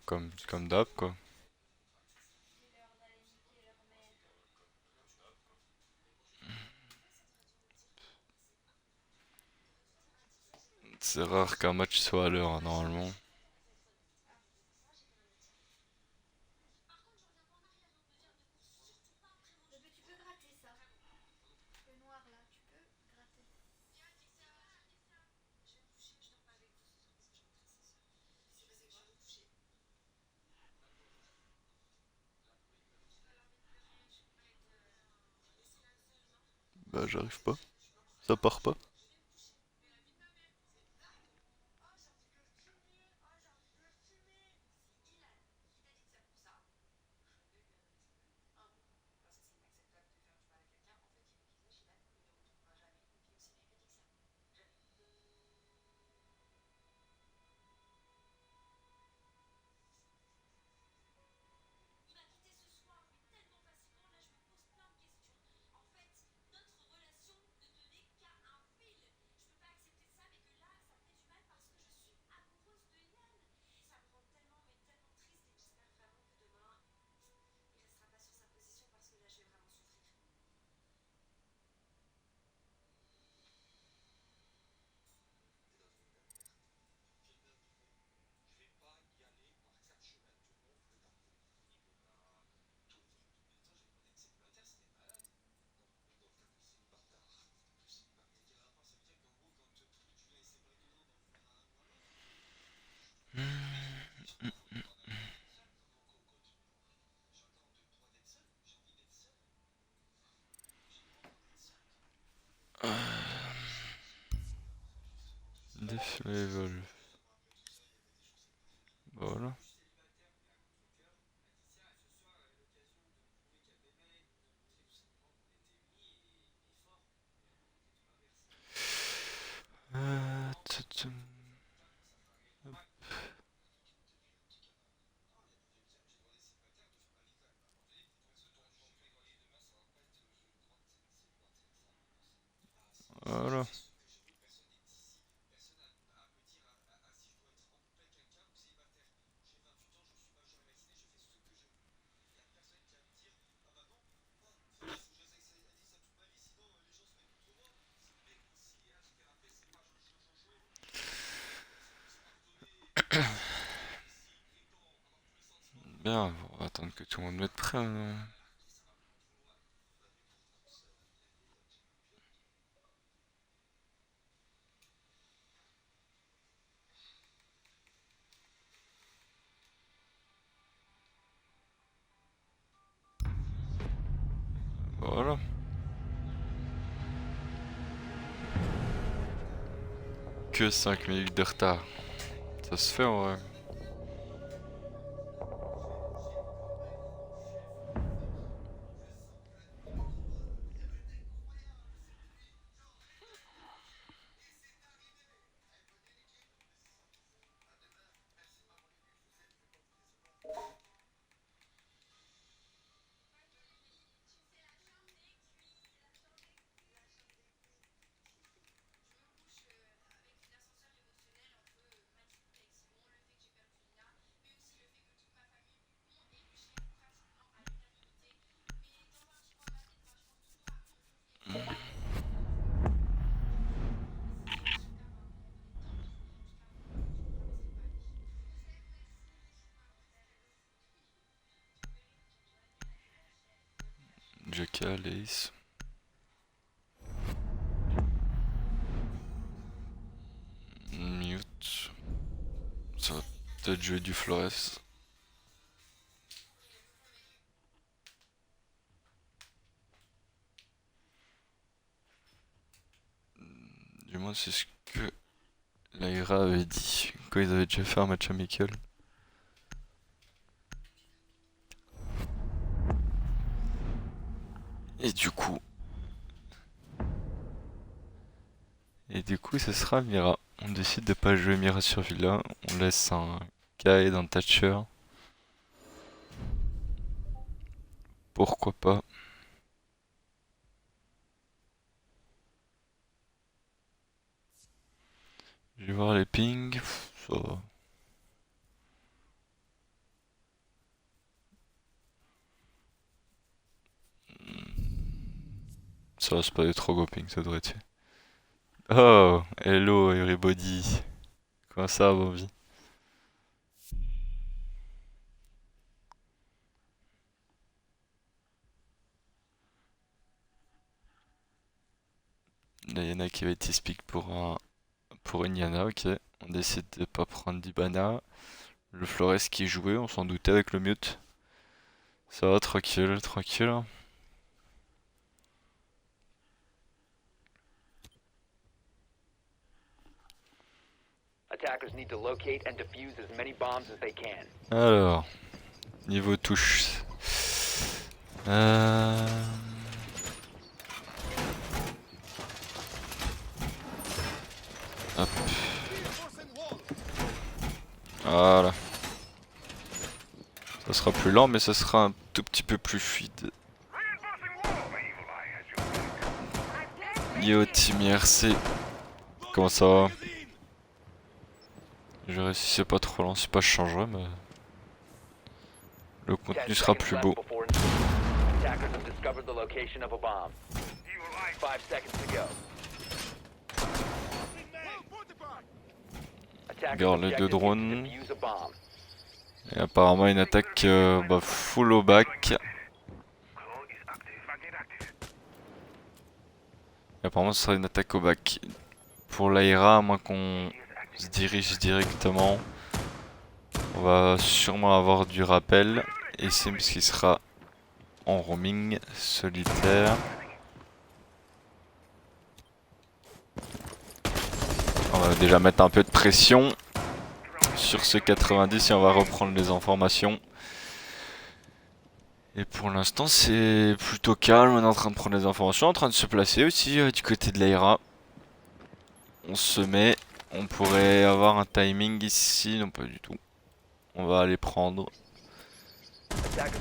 comme d'hab, quoi. C'est rare qu'un match soit à l'heure, hein, normalement. Bah, j'arrive pas. Ça part pas. Def level. Voilà. Tut. Voilà. Bien, on va attendre que tout le monde mette prêt, hein. Voilà. Que 5 minutes de retard. Ça se fait en vrai. Jackal, Ace. Mute. Ça va peut-être jouer du Flores. Du moins, c'est ce que Lyra avait dit quand ils avaient déjà fait un match amical. Et du coup, ce sera Mira. On décide de pas jouer Mira sur Villa. On laisse un Kaed, un Thatcher. Pourquoi pas. Je vais voir les pings. Ça va. ça va, c'est pas des trop goping, ça devrait être fait. Oh, hello everybody. Comment ça, Bobby? Là, y'en a qui va être speak pour une Yana, ok. On décide de pas prendre d'Ibana. Le Flores qui jouait, on s'en doutait avec le mute. Ça va, tranquille, tranquille. Alors, niveau touche. Hop. Voilà. Ça sera plus lent, mais ça sera un tout petit peu plus fluide. Yo Team IRC. Comment ça va? Je verrai si c'est pas trop lent, si pas je changerai, mais le contenu sera plus beau. Regarde les deux drones. Et apparemment une attaque full au back. Et apparemment ce sera une attaque au back. Pour l'Aira, à moins qu'on se dirige directement, on va sûrement avoir du rappel. Et Sims qui sera en roaming solitaire. On va déjà mettre un peu de pression sur ce 90 et on va reprendre les informations. Et pour l'instant c'est plutôt calme, on est en train de prendre les informations, en train de se placer aussi du côté de l'Aira. On se met, on pourrait avoir un timing ici, non pas du tout. On va aller prendre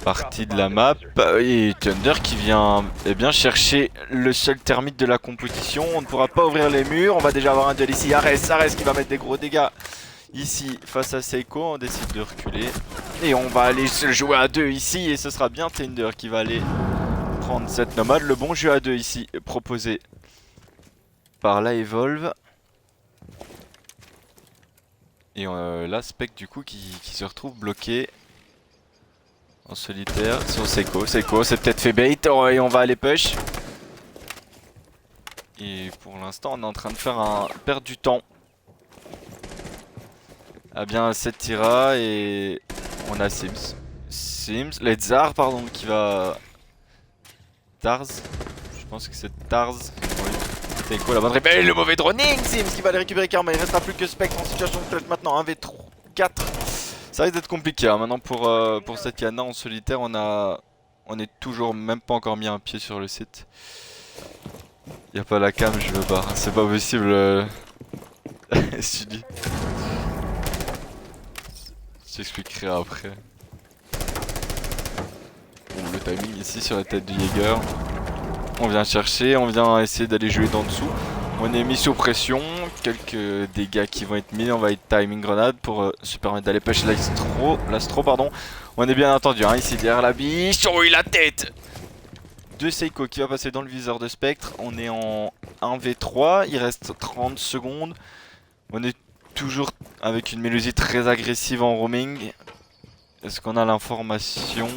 partie de la map. Et Thunder qui vient bien chercher le seul thermite de la compétition. On ne pourra pas ouvrir les murs, on va déjà avoir un duel ici. Ares qui va mettre des gros dégâts ici face à Seiko, on décide de reculer. Et on va aller se jouer à deux ici et ce sera bien Thunder qui va aller prendre cette nomade. Le bon jeu à deux ici proposé par la Evolve. Et là Spec du coup qui se retrouve bloqué en solitaire sur Seiko. Seiko c'est peut-être fait bait et on va aller push. Et pour l'instant on est en train de faire perdre du temps. Ah bien 7 Tira et on a Sims, Ledzar pardon qui va... Tarz, je pense que c'est Tarz. Oui. C'est quoi la bonne réponse? Le mauvais droning, Sims qui va aller récupérer Karma, il restera plus que Spectre en situation de clutch maintenant, 1v4. Ça risque d'être compliqué hein. Maintenant pour cette Yana en solitaire on est toujours même pas encore mis un pied sur le site. Y'a pas la cam, je veux pas, c'est pas possible. Sully. Je t'expliquerai après. Bon, le timing ici sur la tête du Jäger. On vient chercher, on vient essayer d'aller jouer d'en dessous. On est mis sous pression, quelques dégâts qui vont être mis, on va être timing grenade pour se permettre d'aller push l'astro pardon. On est bien entendu hein, ici derrière la biche, oh il a la tête de Seiko qui va passer dans le viseur de Spectre. On est en 1v3, il reste 30 secondes. On est toujours avec une mélodie très agressive en roaming. Est-ce qu'on a l'information?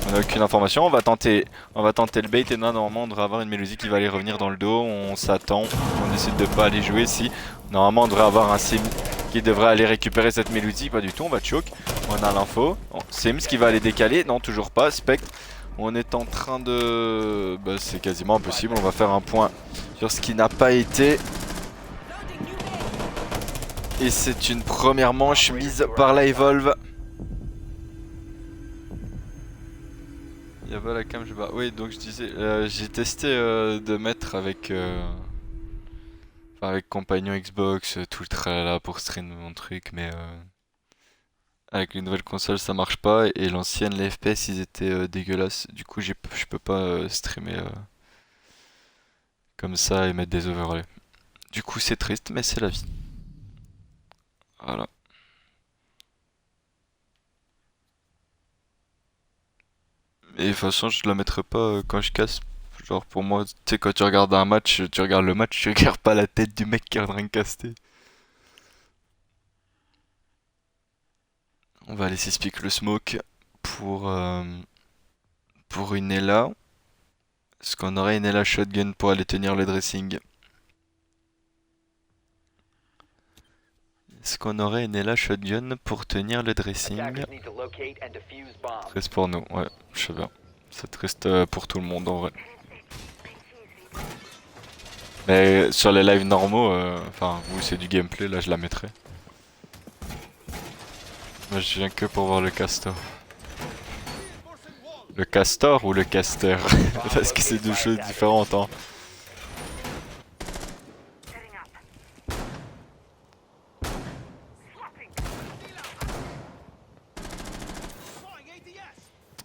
On n'a aucune information, on va tenter le bait et là normalement on devrait avoir une mélodie qui va aller revenir dans le dos, on s'attend, on décide de pas aller jouer si. Normalement on devrait avoir un Sims qui devrait aller récupérer cette mélodie, pas du tout, on va choke, on a l'info. Bon, Sims qui va aller décaler, non toujours pas, Spectre. On est en train de... Bah, c'est quasiment impossible, on va faire un point sur ce qui n'a pas été. Et c'est une première manche mise par la Evolve. Y'a pas la cam, je sais pas. Oui, donc je disais, j'ai testé de mettre avec avec compagnon Xbox, tout le tralala pour stream mon truc, mais avec les nouvelles consoles ça marche pas et l'ancienne, les FPS ils étaient dégueulasses. Du coup, je peux pas streamer comme ça et mettre des overlays. Du coup, c'est triste, mais c'est la vie. Voilà. Et de toute façon, je la mettrai pas quand je casse. Genre pour moi, tu sais, quand tu regardes un match, tu regardes le match, tu regardes pas la tête du mec qui est en train de caster. On va laisser speak le smoke pour, pour une Ela. Est-ce qu'on aurait une Ela shotgun pour aller tenir le dressing? Est-ce qu'on aurait une Ela shotgun pour tenir le dressing? 13 pour nous, ouais, je sais bien. C'est triste pour tout le monde en vrai. Mais sur les lives normaux, enfin, où c'est du gameplay, là je la mettrais. Moi je viens que pour voir le castor. Le castor ou le caster? Parce que c'est deux choses différentes, hein.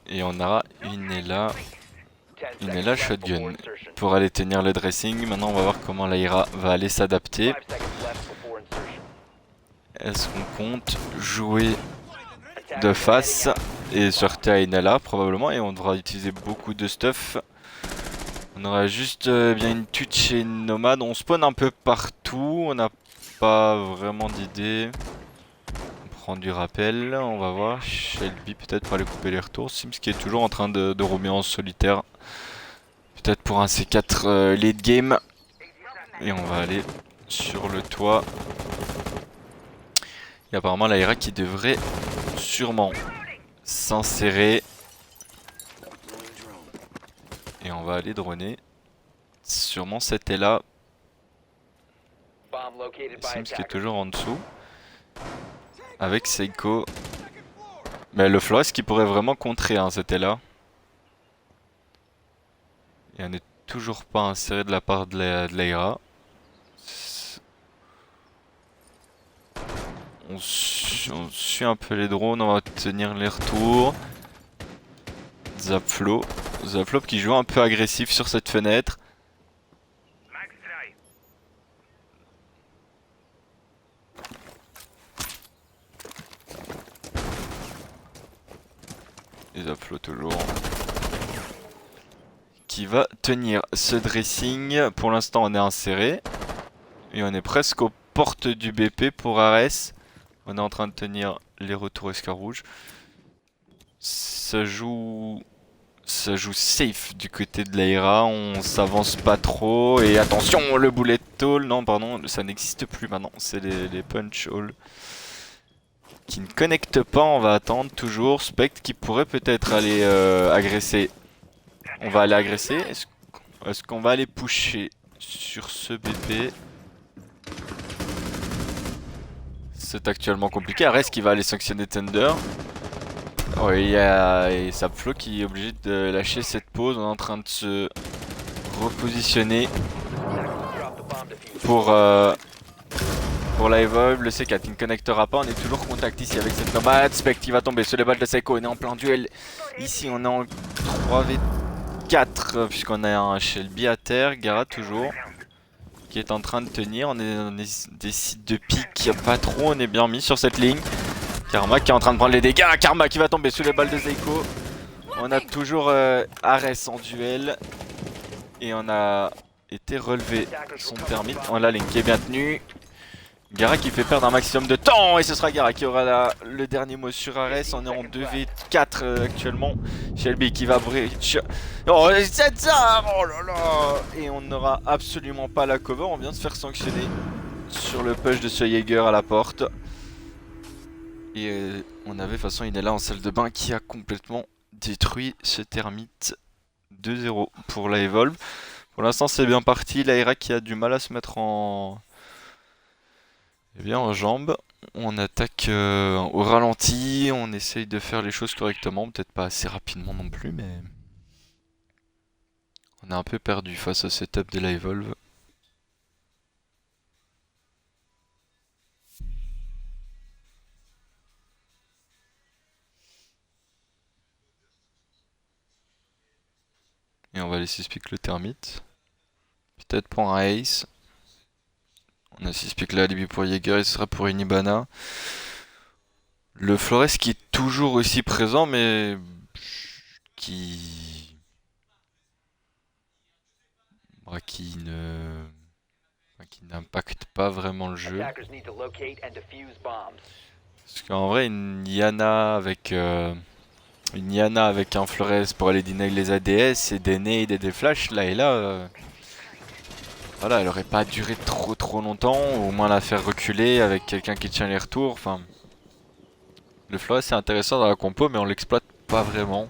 Et on aura une Ela shotgun pour aller tenir le dressing. Maintenant on va voir comment l'Aira va aller s'adapter. Est-ce qu'on compte jouer de face et sortir à une Ela probablement, et on devra utiliser beaucoup de stuff. On aura juste bien une touch et une nomade. On spawn un peu partout, on n'a pas vraiment d'idée. On prend du rappel, on va voir. Shelby peut-être pour aller couper les retours. Sims qui est toujours en train de roamer en solitaire. Peut-être pour un C4 late game. Et on va aller sur le toit. Et apparemment l'Aira qui devrait sûrement s'insérer. Et on va aller droner. Sûrement c'était là. Sims qui est toujours en dessous. Avec Seiko. Mais le Flores qui pourrait vraiment contrer, hein, c'était là. Et on n'est toujours pas inséré de la part de l'Aira. On suit un peu les drones, on va tenir les retours. Zapflo. Zapflo qui joue un peu agressif sur cette fenêtre. Et Zapflo toujours. Qui va tenir ce dressing. Pour l'instant on est inséré. Et on est presque aux portes du BP pour Ares. On est en train de tenir les retours escarrouges. Ça joue safe du côté de l'Aira, on s'avance pas trop. Et attention, le bullet hole, non pardon, ça n'existe plus maintenant, c'est les punch hole qui ne connectent pas. On va attendre toujours. Spectre qui pourrait peut-être aller agresser. On va aller agresser. Est-ce qu'on va aller pusher sur ce BP? C'est actuellement compliqué. Ares qui va aller sanctionner Thunder. Oh, il y a Sapflo qui est obligé de lâcher cette pause. On est en train de se repositionner pour la Evolve. Le C4 qui ne connectera pas. On est toujours en contact ici avec cette nomade. Spectre qui va tomber sur les balles de Seiko. On est en plein duel. Ici on est en 3v4 puisqu'on a un Shelby à terre. Gara toujours qui est en train de tenir. On est dans des sites de pique pas trop. On est bien mis sur cette ligne. Karma qui est en train de prendre les dégâts. Karma qui va tomber sous les balles de Seiko. On a toujours Ares en duel. Et on a été relevé son thermite. On a la ligne qui est bien tenue. Gara qui fait perdre un maximum de temps. Et ce sera Gara qui aura le dernier mot sur Ares. On est en 2v4 actuellement. Shelby qui va bridge. Oh, c'est ça. Oh là là. Et on n'aura absolument pas la cover. On vient de se faire sanctionner sur le push de ce Jaeger à la porte. Et on avait de toute façon Inella en salle de bain qui a complètement détruit ce thermite. 2-0 pour la Evolve. Pour l'instant c'est bien parti. L'Aira qui a du mal à se mettre en... Eh bien en jambes. On attaque au ralenti. On essaye de faire les choses correctement. Peut-être pas assez rapidement non plus, mais... On est un peu perdu face au setup de la Evolve. Et on va laisser speak le thermite. Peut-être pour un ace. On a speak là, alibi pour Jaeger et ce sera pour une Ibana. Le Flores qui est toujours aussi présent mais qui qui ne... qui n'impacte pas vraiment le jeu. Parce qu'en vrai, une Yana avec un Flores pour aller deny les ADS et des nades et des flashs, là et là, voilà, elle aurait pas duré trop longtemps, ou au moins la faire reculer avec quelqu'un qui tient les retours. Enfin, le Flores c'est intéressant dans la compo, mais on l'exploite pas vraiment.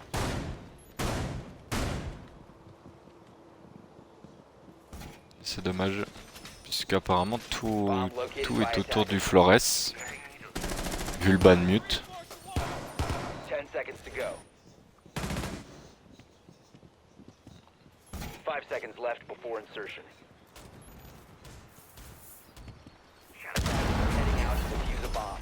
C'est dommage, puisqu'apparemment tout est autour du Flores, vu le ban mute. 5 seconds left before insertion. Heading out to defuse a bomb.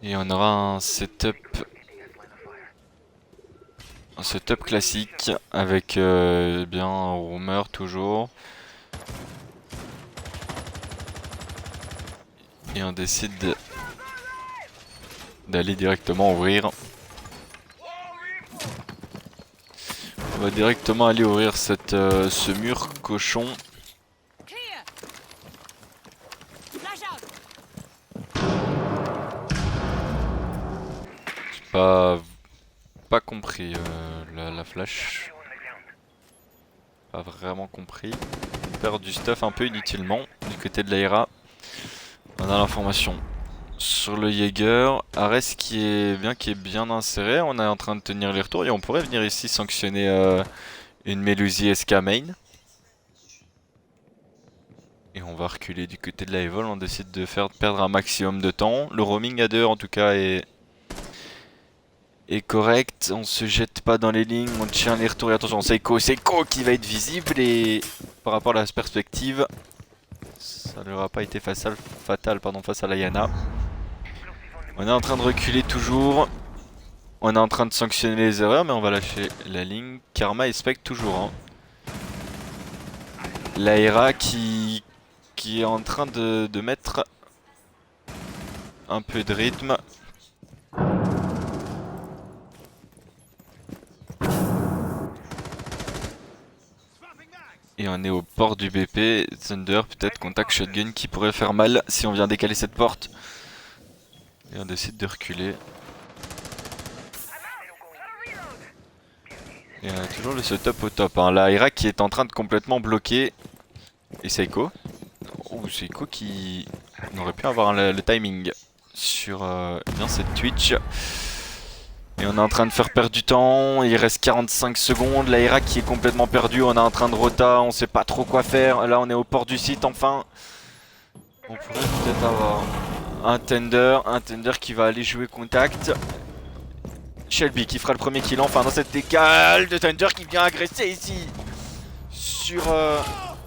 Et on aura un setup classique avec bien un roamer toujours. Et on décide d'aller directement ouvrir. On va directement aller ouvrir ce mur cochon. J'ai pas compris la flash. Pas vraiment compris. On perd du stuff un peu inutilement du côté de l'Aira. On a l'information sur le Jaeger. Ares qui est bien inséré. On est en train de tenir les retours et on pourrait venir ici sanctionner une Melusi SK main. Et on va reculer du côté de la Evol. On décide de faire perdre un maximum de temps. Le roaming à 2 en tout cas est correct. On se jette pas dans les lignes. On tient les retours. Et attention, Seiko qui va être visible. Et par rapport à la perspective, ça ne leur a pas été fatal face à la Yana. On est en train de reculer toujours. On est en train de sanctionner les erreurs, mais on va lâcher la ligne. Karma et Spec toujours. Hein. L'Aera qui est en train de mettre un peu de rythme. Et on est au port du BP. Thunder, peut-être contact shotgun qui pourrait faire mal si on vient décaler cette porte. Et on décide de reculer. Et on a toujours le setup au top. Hein. La Ira qui est en train de complètement bloquer. Et Seiko. Oh, Seiko qui aurait pu avoir le timing sur bien cette Twitch. Et on est en train de faire perdre du temps. Il reste 45 secondes. La Ira qui est complètement perdue. On est en train de rota. On sait pas trop quoi faire. Là, on est au port du site enfin. On pourrait peut-être avoir un Tender qui va aller jouer contact. Shelby qui fera le premier kill enfin dans cette décale de Thunder qui vient agresser ici sur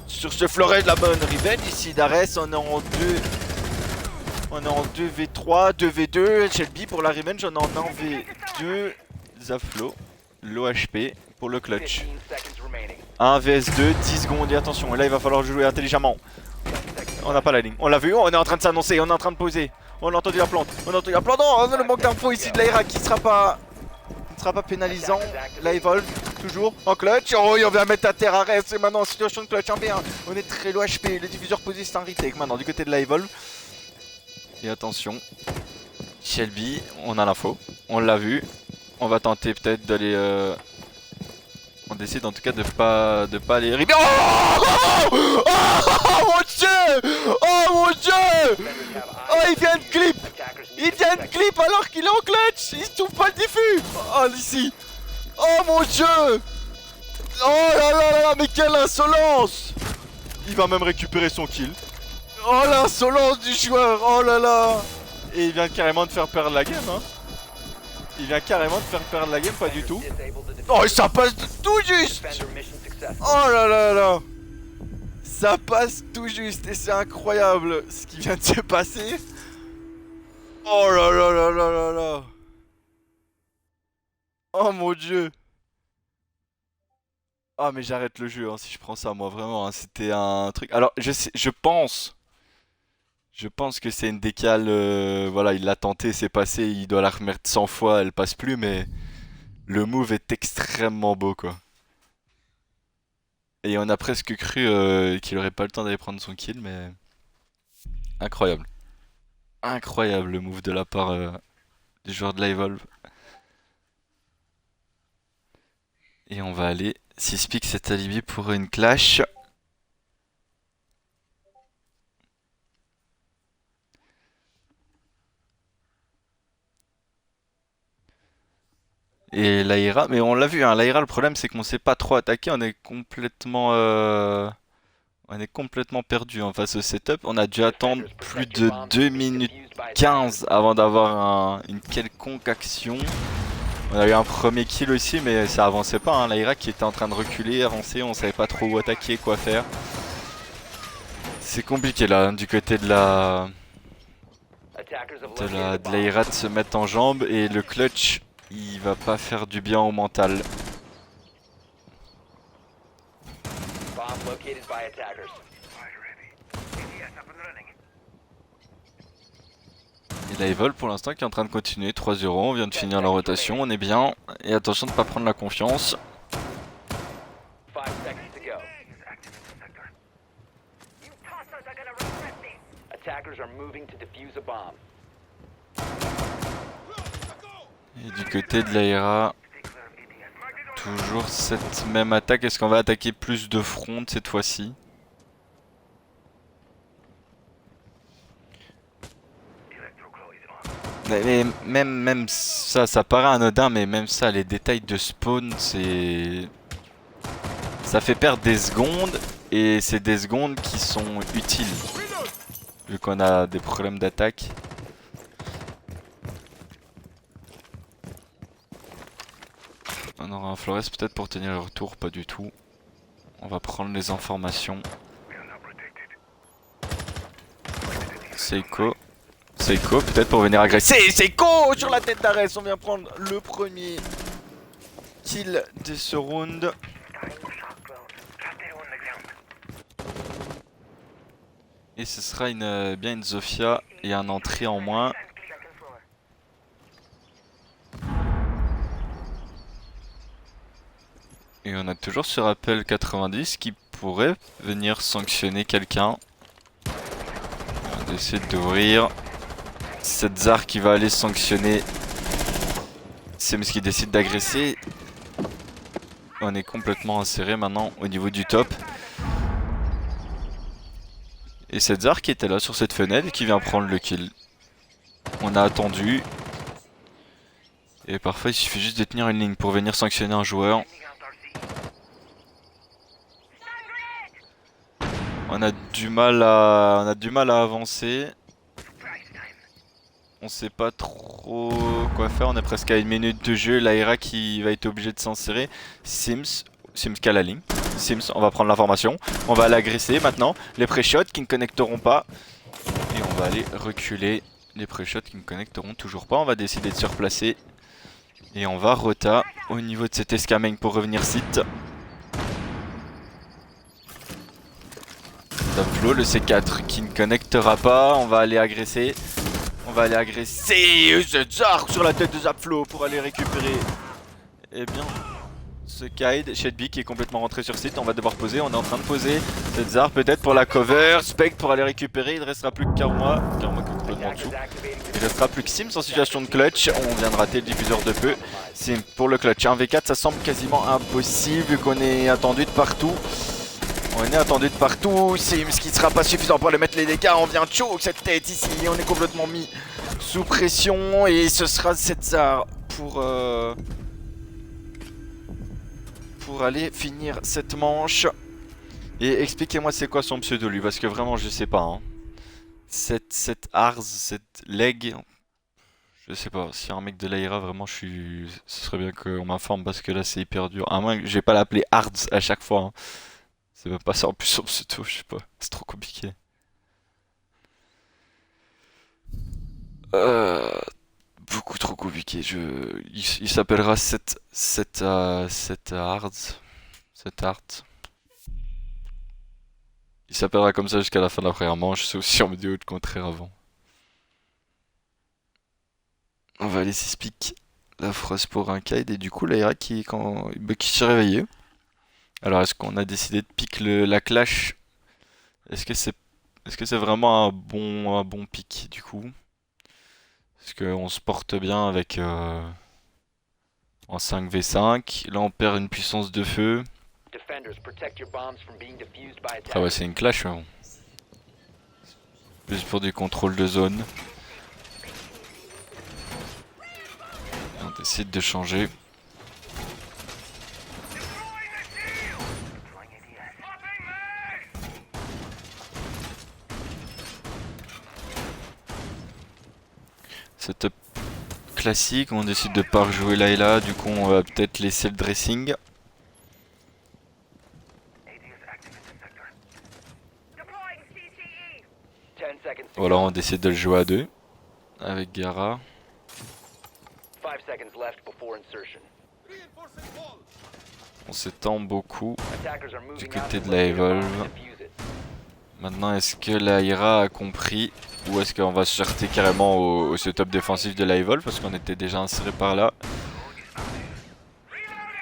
ce fleuret de la bonne Riven ici d'Ares. On est en 2v3, 2v2, Shelby pour la revenge, on est en 1v2, Zaflo, l'OHP pour le clutch. 1 vs 2, 10 secondes et attention, là il va falloir jouer intelligemment. On n'a pas la ligne, on l'a vu, on est en train de s'annoncer, on est en train de poser. On a entendu la plante, oh le manque d'infos ici de l'Aira qui sera pas pénalisant. La Evolve, toujours en clutch. Oh, on vient mettre à terre Ares. Et maintenant en situation de clutch 1v1. On est très low HP. Le diffuseur posé, c'est un retake maintenant du côté de la Evolve. Et attention, Shelby, on a l'info. On l'a vu. On va tenter peut-être d'aller. On décide en tout cas de pas aller. Oh mon dieu! Oh mon dieu! Oh, il vient de clip! Il vient de clip alors qu'il est en clutch! Il se trouve pas le diffus! Oh, ici! Oh mon dieu! Oh là là là là, mais quelle insolence! Il va même récupérer son kill. Oh l'insolence du joueur! Oh là là! Et il vient carrément de faire perdre la game, hein! Il vient carrément de faire perdre la game, pas du tout. Oh, et ça passe tout juste! Oh là là là! Ça passe tout juste et c'est incroyable ce qui vient de se passer. Oh là là là là là là. Oh mon dieu. Ah mais j'arrête le jeu hein, si je prends ça moi vraiment. Hein, c'était un truc. Alors je sais, je pense Je pense que c'est une décale, voilà, il l'a tenté, c'est passé, il doit la remettre 100 fois, elle passe plus, mais le move est extrêmement beau, quoi. Et on a presque cru qu'il aurait pas le temps d'aller prendre son kill, mais incroyable. Incroyable le move de la part du joueur de la Evolve. Et on va aller 6 pick cet alibi pour une clash. Et l'Aira, mais on l'a vu, hein, l'Aira, le problème c'est qu'on sait pas trop attaquer, on est complètement perdu en face au setup. On a dû attendre Defenders, plus protect your de bombs. 2 It's being minutes defused by 15 attackers. avant d'avoir une quelconque action. On a eu un premier kill aussi, mais ça avançait pas, hein. L'Aira qui était en train de reculer, avancer, on savait pas trop où attaquer, quoi faire. C'est compliqué là, hein, du côté Attackers have de located la, a de bomb. l'Aira de se mettre en jambe, et le clutch, il va pas faire du bien au mental. Bomb located by attackers. Et la Evolve pour l'instant qui est en train de continuer, 3-0, on vient de finir la rotation, on est bien. Et attention de ne pas prendre la confiance. 5 seconds to go. Attackers are moving to defuse a bomb. Et du côté de l'Aira, toujours cette même attaque. Est-ce qu'on va attaquer plus de front cette fois-ci? Mais même ça, ça paraît anodin, mais même ça, les détails de spawn, c'est... Ça fait perdre des secondes, et c'est des secondes qui sont utiles. Vu qu'on a des problèmes d'attaque. On aura un Flores peut-être pour tenir le retour, pas du tout. On va prendre les informations. Seiko. Seiko peut-être pour venir agresser. Seiko sur la tête d'Ares. On vient prendre le premier kill de ce round. Et ce sera bien une Zofia et un entrée en moins. Et on a toujours ce rappel 90 qui pourrait venir sanctionner quelqu'un. On va essayer d'ouvrir. Cette Zar qui va aller sanctionner Sims qui décide d'agresser. On est complètement inséré maintenant au niveau du top. Et cette Zar qui était là sur cette fenêtre et qui vient prendre le kill. On a attendu. Et parfois il suffit juste de tenir une ligne pour venir sanctionner un joueur. On a du mal à avancer. On sait pas trop quoi faire, on est presque à 1 minute de jeu. L'Aira qui va être obligé de s'insérer. Sims qui a la ligne. Sims, on va prendre l'information. On va l'agresser maintenant. Les pré-shots qui ne connecteront pas. Et on va aller reculer. Les pré-shots qui ne connecteront toujours pas. On va décider de se replacer. Et on va rota au niveau de cet escameng pour revenir site. Zapflo, le C4 qui ne connectera pas. On va aller agresser. On va aller agresser Zar sur la tête de Zapflo pour aller récupérer. Eh bien, ce Kaid, Shedby qui est complètement rentré sur site. On va devoir poser, on est en train de poser. Cette Zar peut-être pour la cover. Spectre pour aller récupérer. Il ne restera plus que Karma. Karma qui est complètement en dessous. Il ne restera plus que Sims en situation de clutch. On vient de rater le diffuseur de peu. Sims pour le clutch. Un V4, ça semble quasiment impossible vu qu'on est attendu de partout. On est attendu de partout, Sims qui ne sera pas suffisant pour aller mettre les dégâts, on vient choke cette tête ici, on est complètement mis sous pression et ce sera cette Zar pour aller finir cette manche. Et expliquez-moi c'est quoi son pseudo lui, parce que vraiment je sais pas. Hein. Cette Arz, cette leg, je sais pas, si un mec de l'Aira vraiment ce serait bien qu'on m'informe parce que là c'est hyper dur. À moins que je vais pas l'appeler Arz à chaque fois. Hein. C'est même pas ça en plus sur pseudo, je sais pas, c'est trop compliqué. Beaucoup trop compliqué, il s'appellera cette Hard. Il s'appellera comme ça jusqu'à la fin de la première manche, sauf si on me dit autre contraire avant. On va aller 6 piques. La Frost pour un kite et du coup l'Aira qui s'est réveillé. Alors est-ce qu'on a décidé de pique la clash? Est-ce que c'est vraiment un bon pick du coup? Est-ce qu'on se porte bien avec en 5v5? Là on perd une puissance de feu. Defenders, protect your bombs from being defused by Ah ouais attackers. c'est une clash mais bon. Plus pour du contrôle de zone. On décide de changer. Setup classique, on décide de pas rejouer Layla, du coup on va peut-être laisser le dressing. Deploying CTE. 10 seconds to Voilà, go. on décide de le jouer à deux avec Gara. 5 seconds left before insertion. On s'étend beaucoup. Attackers are moving côté out de to la locate a bomb Evolve. and defuse it. Maintenant, est-ce que la Ira a compris ou est-ce qu'on va se jeter carrément au setup défensif de la Evolve parce qu'on était déjà inséré par là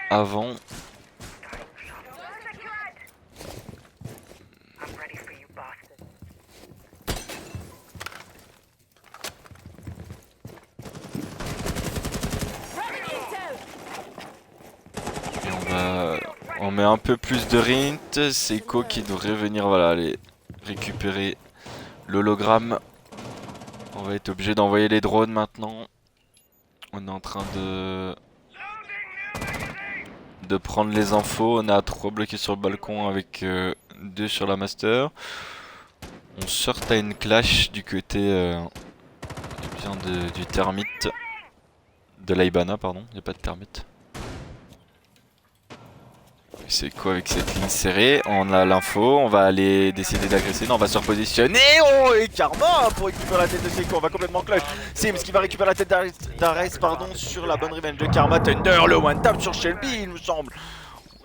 avant. I'm ready for you, bastard. Et on met un peu plus de rint. C'est Ko qui devrait venir voilà, aller récupérer l'hologramme. On va être obligé d'envoyer les drones maintenant. On est en train de prendre les infos. On a 3 bloqués sur le balcon avec 2 sur la master. On sort à une clash du côté du termite. De l'Aibana, pardon, il n'y a pas de termite. C'est quoi avec cette ligne serrée? On a l'info, on va aller décider d'agresser, non, on va se repositionner. Oh, et Karma pour récupérer la tête de Seiko, on va complètement clutch. Sims qui va récupérer la tête d'Ares, pardon, sur la bonne revenge de Karma. Thunder, le one tap sur Shelby, il me semble.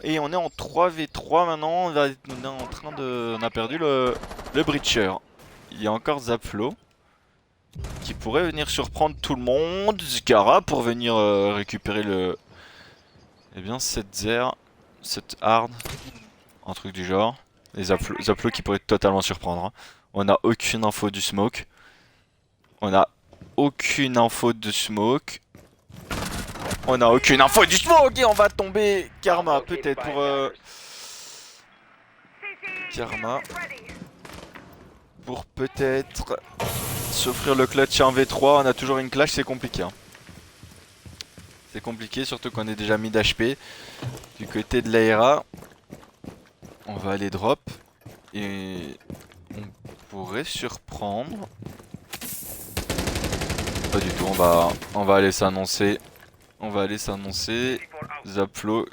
Et on est en 3v3 maintenant, on est en train de... On a perdu le Breacher. Il y a encore Zapflo qui pourrait venir surprendre tout le monde. Zkara pour venir récupérer le... Eh bien, cette Zer... Cette hard, un truc du genre. Les Zapflo qui pourraient totalement surprendre. Hein. On a aucune info du smoke. On a aucune info de smoke. On a aucune info du smoke et on va tomber Karma peut-être pour Karma pour peut-être s'offrir le clutch 1v3. On a toujours une clash, c'est compliqué. Hein. C'est compliqué, surtout qu'on est déjà mis d'HP. Du côté de l'Aira, on va aller drop. Et on pourrait surprendre. Pas du tout, on va aller s'annoncer. On va aller s'annoncer. Zapflo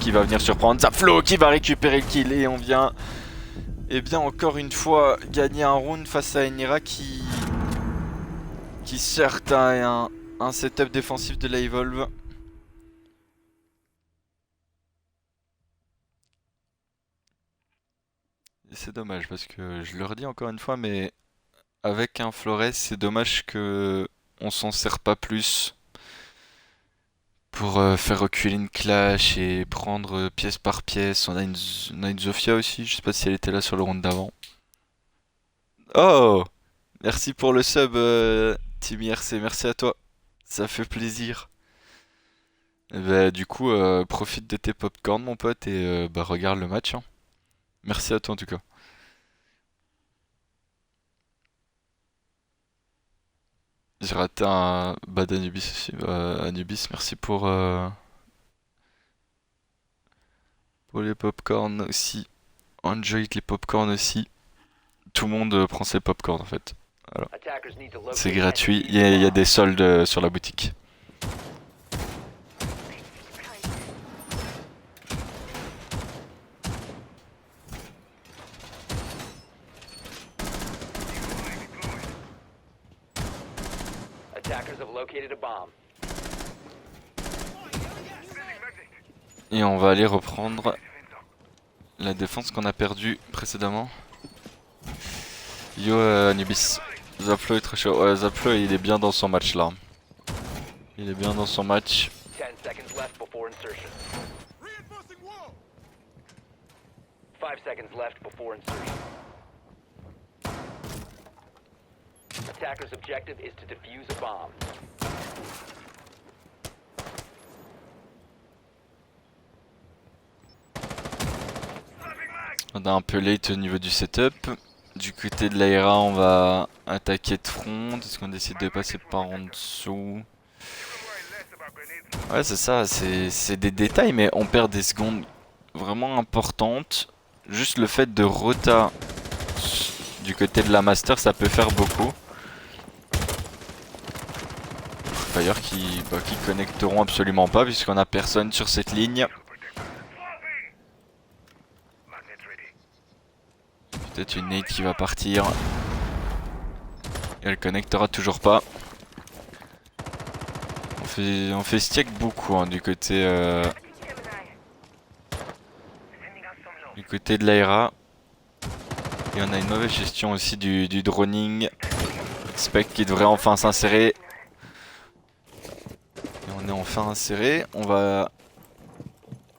qui va venir surprendre. Zapflo qui va récupérer le kill. Et on vient, eh bien encore une fois, gagner un round face à une Ira qui certes a un setup défensif de la Evolve. Et c'est dommage parce que je le redis encore une fois, mais avec un Flores, c'est dommage que on s'en sert pas plus pour faire reculer une clash et prendre pièce par pièce. On a une Zofia aussi, je sais pas si elle était là sur le round d'avant. Oh! Merci pour le sub, Team IRC, merci à toi. Ça fait plaisir. Et bah, du coup, profite de tes popcorn, mon pote, et bah, regarde le match. Hein. Merci à toi en tout cas. J'ai raté un bad Anubis aussi. Anubis, merci pour les popcorn aussi. Enjoy les popcorn aussi. Tout le monde prend ses popcorn en fait. Voilà. Attackers need to locate C'est and gratuit. defuse Il y a the des bomb. soldes sur la boutique. Attackers have located a bomb. Et on va aller reprendre la défense qu'on a perdue précédemment. Yo Anubis. Zapflo est très chaud. Ouais, Zapflo il est bien dans son match là. Il est bien dans son match. 10 seconds left before insertion. 5 seconds left before insertion. Attacker's objective is to defuse a bomb. On a un peu late au niveau du setup. Du côté de l'AERA, on va attaquer de front. Est-ce qu'on décide de passer par en dessous? Ouais, c'est ça, c'est des détails, mais on perd des secondes vraiment importantes. Juste le fait de rota du côté de la master, ça peut faire beaucoup. D'ailleurs, qui connecteront absolument pas, puisqu'on a personne sur cette ligne. Peut-être une nade qui va partir. Et elle connectera toujours pas. On fait stick beaucoup hein, du côté de l'AERA. Et on a une mauvaise gestion aussi du droning. Spec qui devrait enfin s'insérer. Et on est enfin inséré. On va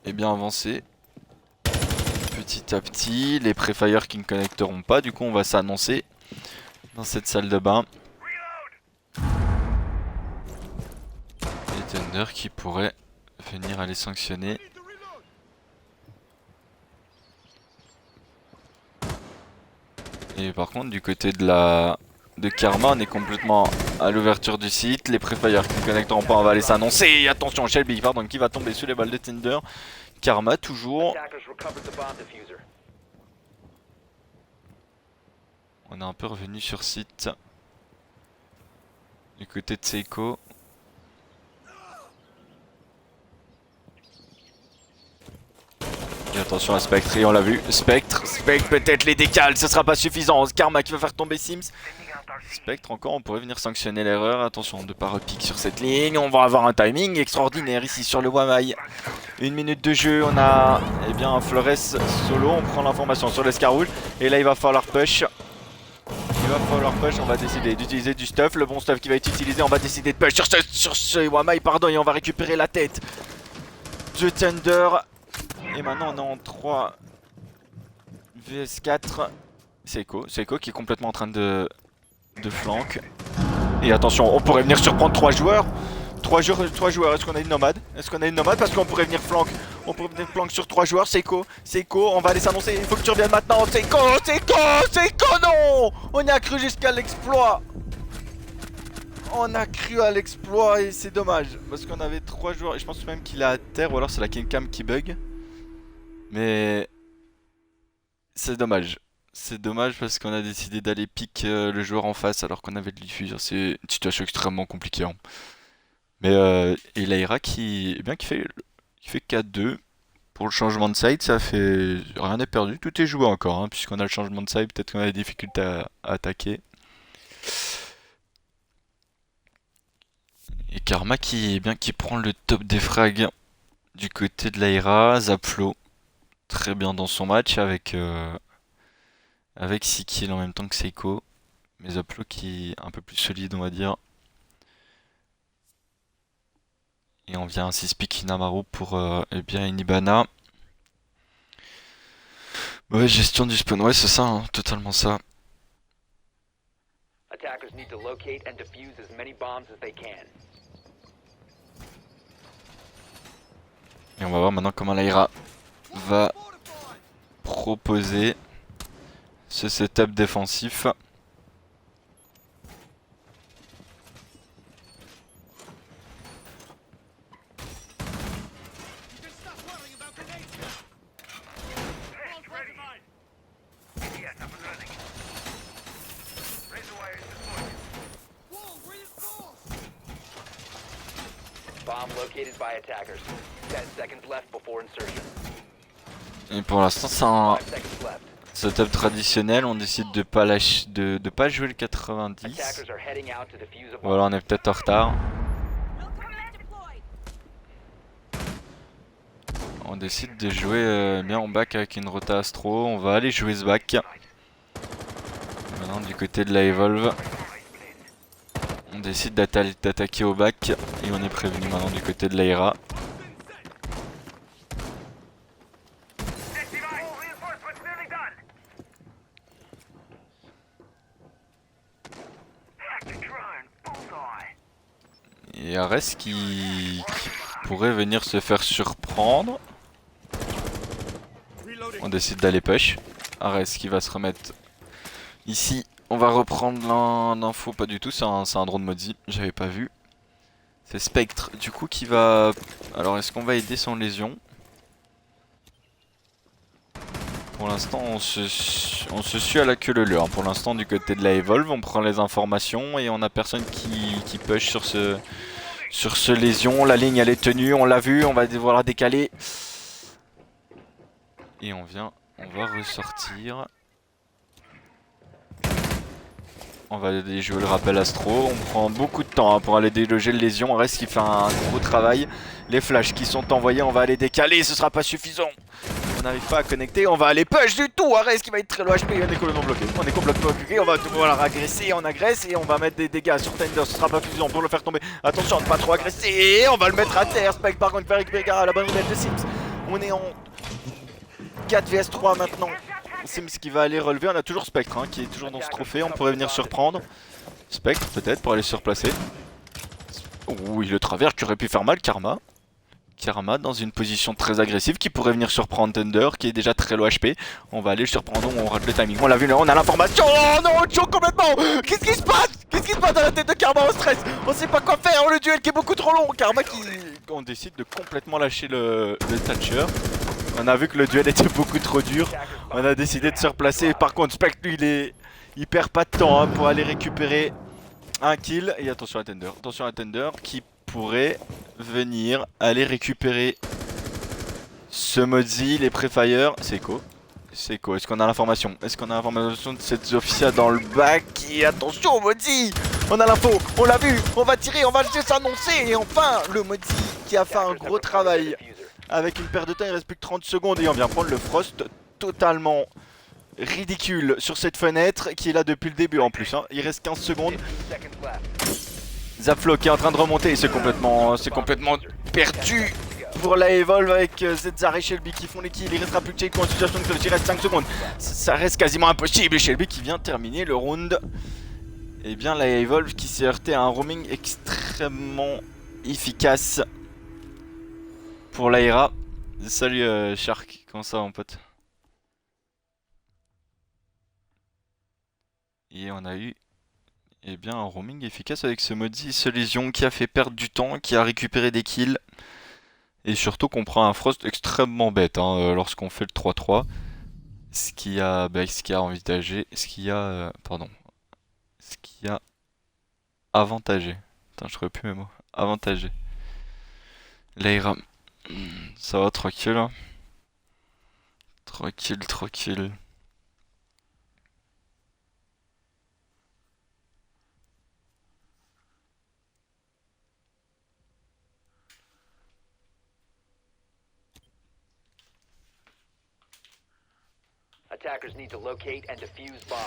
bien avancer. Petit à petit. Les pré-fire qui ne connecteront pas. Du coup on va s'annoncer dans cette salle de bain. Et Thunder qui pourrait venir aller sanctionner. Et par contre du côté de Karma, on est complètement à l'ouverture du site. Les pré-fire qui ne connecteront pas, on va aller s'annoncer. Et attention, Shelby pardon, qui va tomber sous les balles de Thunder. Karma toujours. Attackers recovered the bomb diffuser. On est un peu revenu sur site. Du côté de Seiko. Et attention à Spectre, et on l'a vu. Spectre peut-être les décale, ce sera pas suffisant. Karma qui va faire tomber Sims. Spectre encore, on pourrait venir sanctionner l'erreur. Attention de pas repique sur cette ligne. On va avoir un timing extraordinaire ici sur le Wamai. 1 minute de jeu, on a un Flores solo. On prend l'information sur l'escarrouge. Et là il va falloir push. On va décider d'utiliser du stuff. Le bon stuff qui va être utilisé, on va décider de push sur ce Wamai, pardon. Et on va récupérer la tête de Thunder. Et maintenant on est en 3 vs 4. Seiko qui est complètement en train de flank. Et attention, on pourrait venir surprendre 3 joueurs. 3 joueurs, est-ce qu'on a une nomade? Parce qu'on pourrait venir flank. On pourrait venir flank sur 3 joueurs. Seiko, on va aller s'annoncer. Il faut que tu reviennes maintenant. Seiko, non! On y a cru jusqu'à l'exploit. On a cru à l'exploit et c'est dommage. Parce qu'on avait 3 joueurs. Et je pense même qu'il est à terre ou alors c'est la Kingcam qui bug. Mais c'est dommage. C'est dommage parce qu'on a décidé d'aller pick le joueur en face alors qu'on avait le diffuseur. C'est une situation extrêmement compliquée. Hein. Mais et l'Aira qui fait 4-2. Pour le changement de side, ça fait... Rien n'est perdu, tout est joué encore. Hein, puisqu'on a le changement de side, peut-être qu'on a des difficultés à attaquer. Et Karma qui prend le top des frags du côté de l'Aira. Zapflo très bien dans son match avec 6 kills en même temps que Seiko. Mais Zapflo qui est un peu plus solide on va dire. Et on vient ainsi pick Inamaru pour Inibana. Mauvaise gestion du spawn, ouais c'est ça, hein, totalement ça. Attackers need to locate and defuse as many bombs as they can. Et on va voir maintenant comment l'Aira va proposer ce setup défensif. Bomb located by attackers. 10 seconds left before insertion. Et pour l'instant c'est un 5 seconds left. setup traditionnel, on décide de pas lâcher, de pas jouer le 90. Attackers are heading out to defuse a bomb. Voilà, on est peut-être en retard. On décide de jouer bien en back avec une rota astro. On va aller jouer ce back. Maintenant on du côté de la Evolve. On décide d'attaquer au bac et on est prévenu maintenant du côté de l'Aira. All reinforcements nearly done. Hacked drone. Bullseye. Et Ares qui pourrait venir se faire surprendre. On décide d'aller push. Ares qui va se remettre ici. On va reprendre l'info, pas du tout, c'est un drone maudit, j'avais pas vu. C'est Spectre du coup qui va... Alors est-ce qu'on va aider sans lésion? Pour l'instant on se suit à la queue leu leu. Pour l'instant du côté de la Evolve, on prend les informations et on a personne qui push sur ce lésion. La ligne elle est tenue, on l'a vu, on va devoir la décaler. Et on va ressortir. On va aller jouer le rappel astro, on prend beaucoup de temps pour aller déloger le lésion, on reste qui fait un gros travail. Les flashs qui sont envoyés, on va aller décaler, ce sera pas suffisant. On n'arrive pas à connecter, on va aller push du tout, Ares qui va être très low HP, on est complètement bloqué. On est complètement bloqué, on va devoir agresser, on agresse et on va mettre des dégâts sur Tender, ce sera pas suffisant pour le faire tomber. Attention à ne pas trop agresser, et on va le mettre à terre, Spec par contre va récupérer à la bonne nouvelle de Sims. On est en 4 vs 3 maintenant. Sims qui va aller relever, on a toujours Spectre qui est toujours dans ce trophée, on pourrait venir surprendre. Spectre peut-être pour aller se replacer. Oui, le travers qui aurait pu faire mal, Karma. Karma dans une position très agressive qui pourrait venir surprendre Thunder qui est déjà très low HP. On va aller le surprendre, on rate le timing. On l'a vu là, on a l'information. Oh non, on choke complètement. Qu'est-ce qui se passe? Qu'est-ce qui se passe dans la tête de Karma au stress? On sait pas quoi faire, le duel qui est beaucoup trop long. Karma qui... On décide de complètement lâcher le Thatcher. On a vu que le duel était beaucoup trop dur. On a décidé de se replacer. Par contre, Spectre, lui, il perd pas de temps pour aller récupérer un kill. Et attention à Thunder. Attention à Thunder qui pourrait venir aller récupérer ce Mozi, les Prefire. C'est Echo. C'est Echo. Est-ce qu'on a l'information? Est-ce qu'on a l'information de cette Zofia dans le bac? Et attention, Mozi! On a l'info, on l'a vu, on va tirer, on va juste s'annoncer. Et enfin, le Mozi qui a fait un gros travail. Avec une perte de temps, il reste plus que 30 secondes et on vient prendre le Frost totalement ridicule sur cette fenêtre qui est là depuis le début en plus. Il reste 15 secondes. Zapflo qui est en train de remonter et c'est complètement perdu pour la Evolve avec Zedzar et Shelby qui font les kills. Il restera plus que Checo en situation de clutch, il reste 5 secondes. Ça reste quasiment impossible et Shelby qui vient terminer le round. Et bien la Evolve qui s'est heurté à un roaming extrêmement efficace. Pour l'Aira. Salut Shark, comment ça mon pote? Et on a eu un roaming efficace avec ce Modi, ce Lésion qui a fait perdre du temps, qui a récupéré des kills. Et surtout qu'on prend un Frost extrêmement bête lorsqu'on fait le 3-3. Ce qui a envisagé, ce qui a avantagé. Putain, je trouvais plus mes mots. Avantagé. L'Aira. Ça va, tranquille. Tranquille. Attackers need to locate and defuse bombs.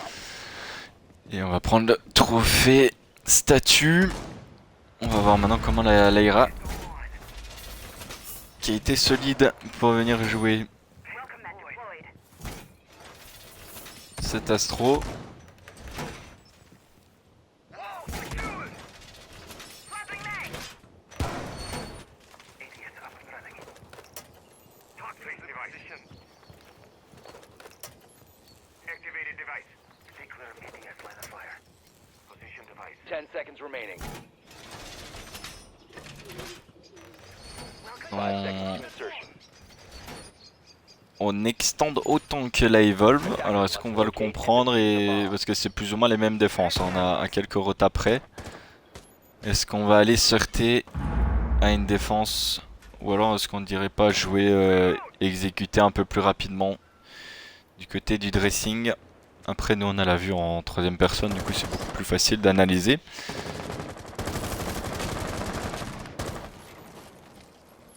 Et on va prendre le trophée statue. On va voir maintenant comment l'Aira qui a été solide pour venir jouer cet Astro. Activated device. Stay clear of ADS line of fire. Position device. 10 seconds remaining. 5 seconds to insertion. On extende autant que la Evolve. Alors est-ce qu'on va le comprendre parce que c'est plus ou moins les mêmes défenses. On a à quelques retas près. Est-ce qu'on va aller se heurter à une défense ou alors est-ce qu'on ne dirait pas jouer exécuter un peu plus rapidement du côté du dressing. Après nous on a la vue en troisième personne, du coup c'est beaucoup plus facile d'analyser.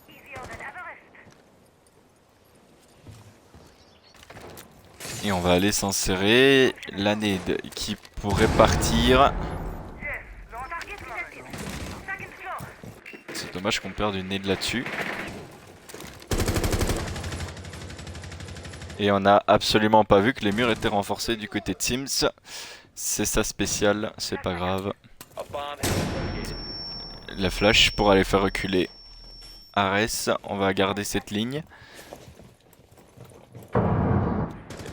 Easier than Everest. Et on va aller s'insérer. La nade qui pourrait partir. C'est dommage qu'on perde une nade là-dessus. Et on a absolument pas vu que les murs étaient renforcés du côté de Sims. C'est sa spéciale, c'est pas grave. A bomb has been located. La flash pour aller faire reculer Ares. On va garder cette ligne.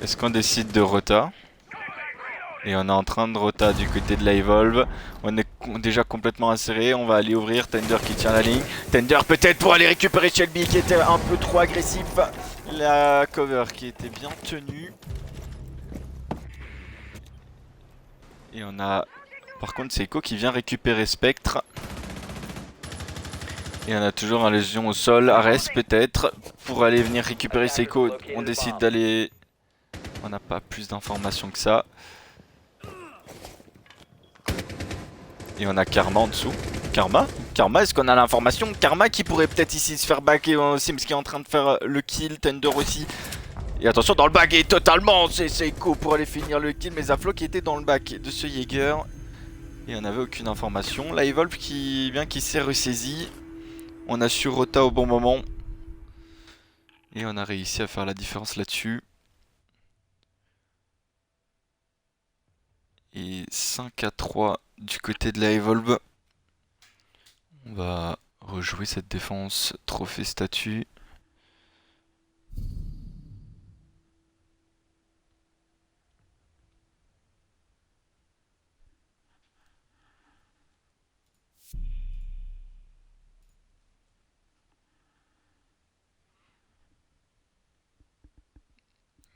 Est-ce qu'on décide de rota? Et on est en train de rota du côté de la Evolve. On est déjà complètement inséré. On va aller ouvrir. Tender qui tient la ligne. Tender peut-être pour aller récupérer Shelby qui était un peu trop agressif. La cover qui était bien tenue. Et on a par contre Seiko qui vient récupérer Spectre. Et on a toujours un lésion au sol. Ares peut-être pour aller venir récupérer Seiko. On décide d'aller... On n'a pas plus d'informations que ça. Et on a Karma en dessous. Karma, est-ce qu'on a l'information? Karma qui pourrait peut-être ici se faire backer. Sims qui est en train de faire le kill. Tender aussi. Et attention dans le back et totalement c'est Seiko pour aller finir le kill. Mais Zaflo qui était dans le back de ce Jaeger. Et on n'avait aucune information. La Evolve qui s'est ressaisie. On a su rota au bon moment. Et on a réussi à faire la différence là-dessus. Et 5-3 du côté de la Evolve. On va rejouer cette défense trophée statut.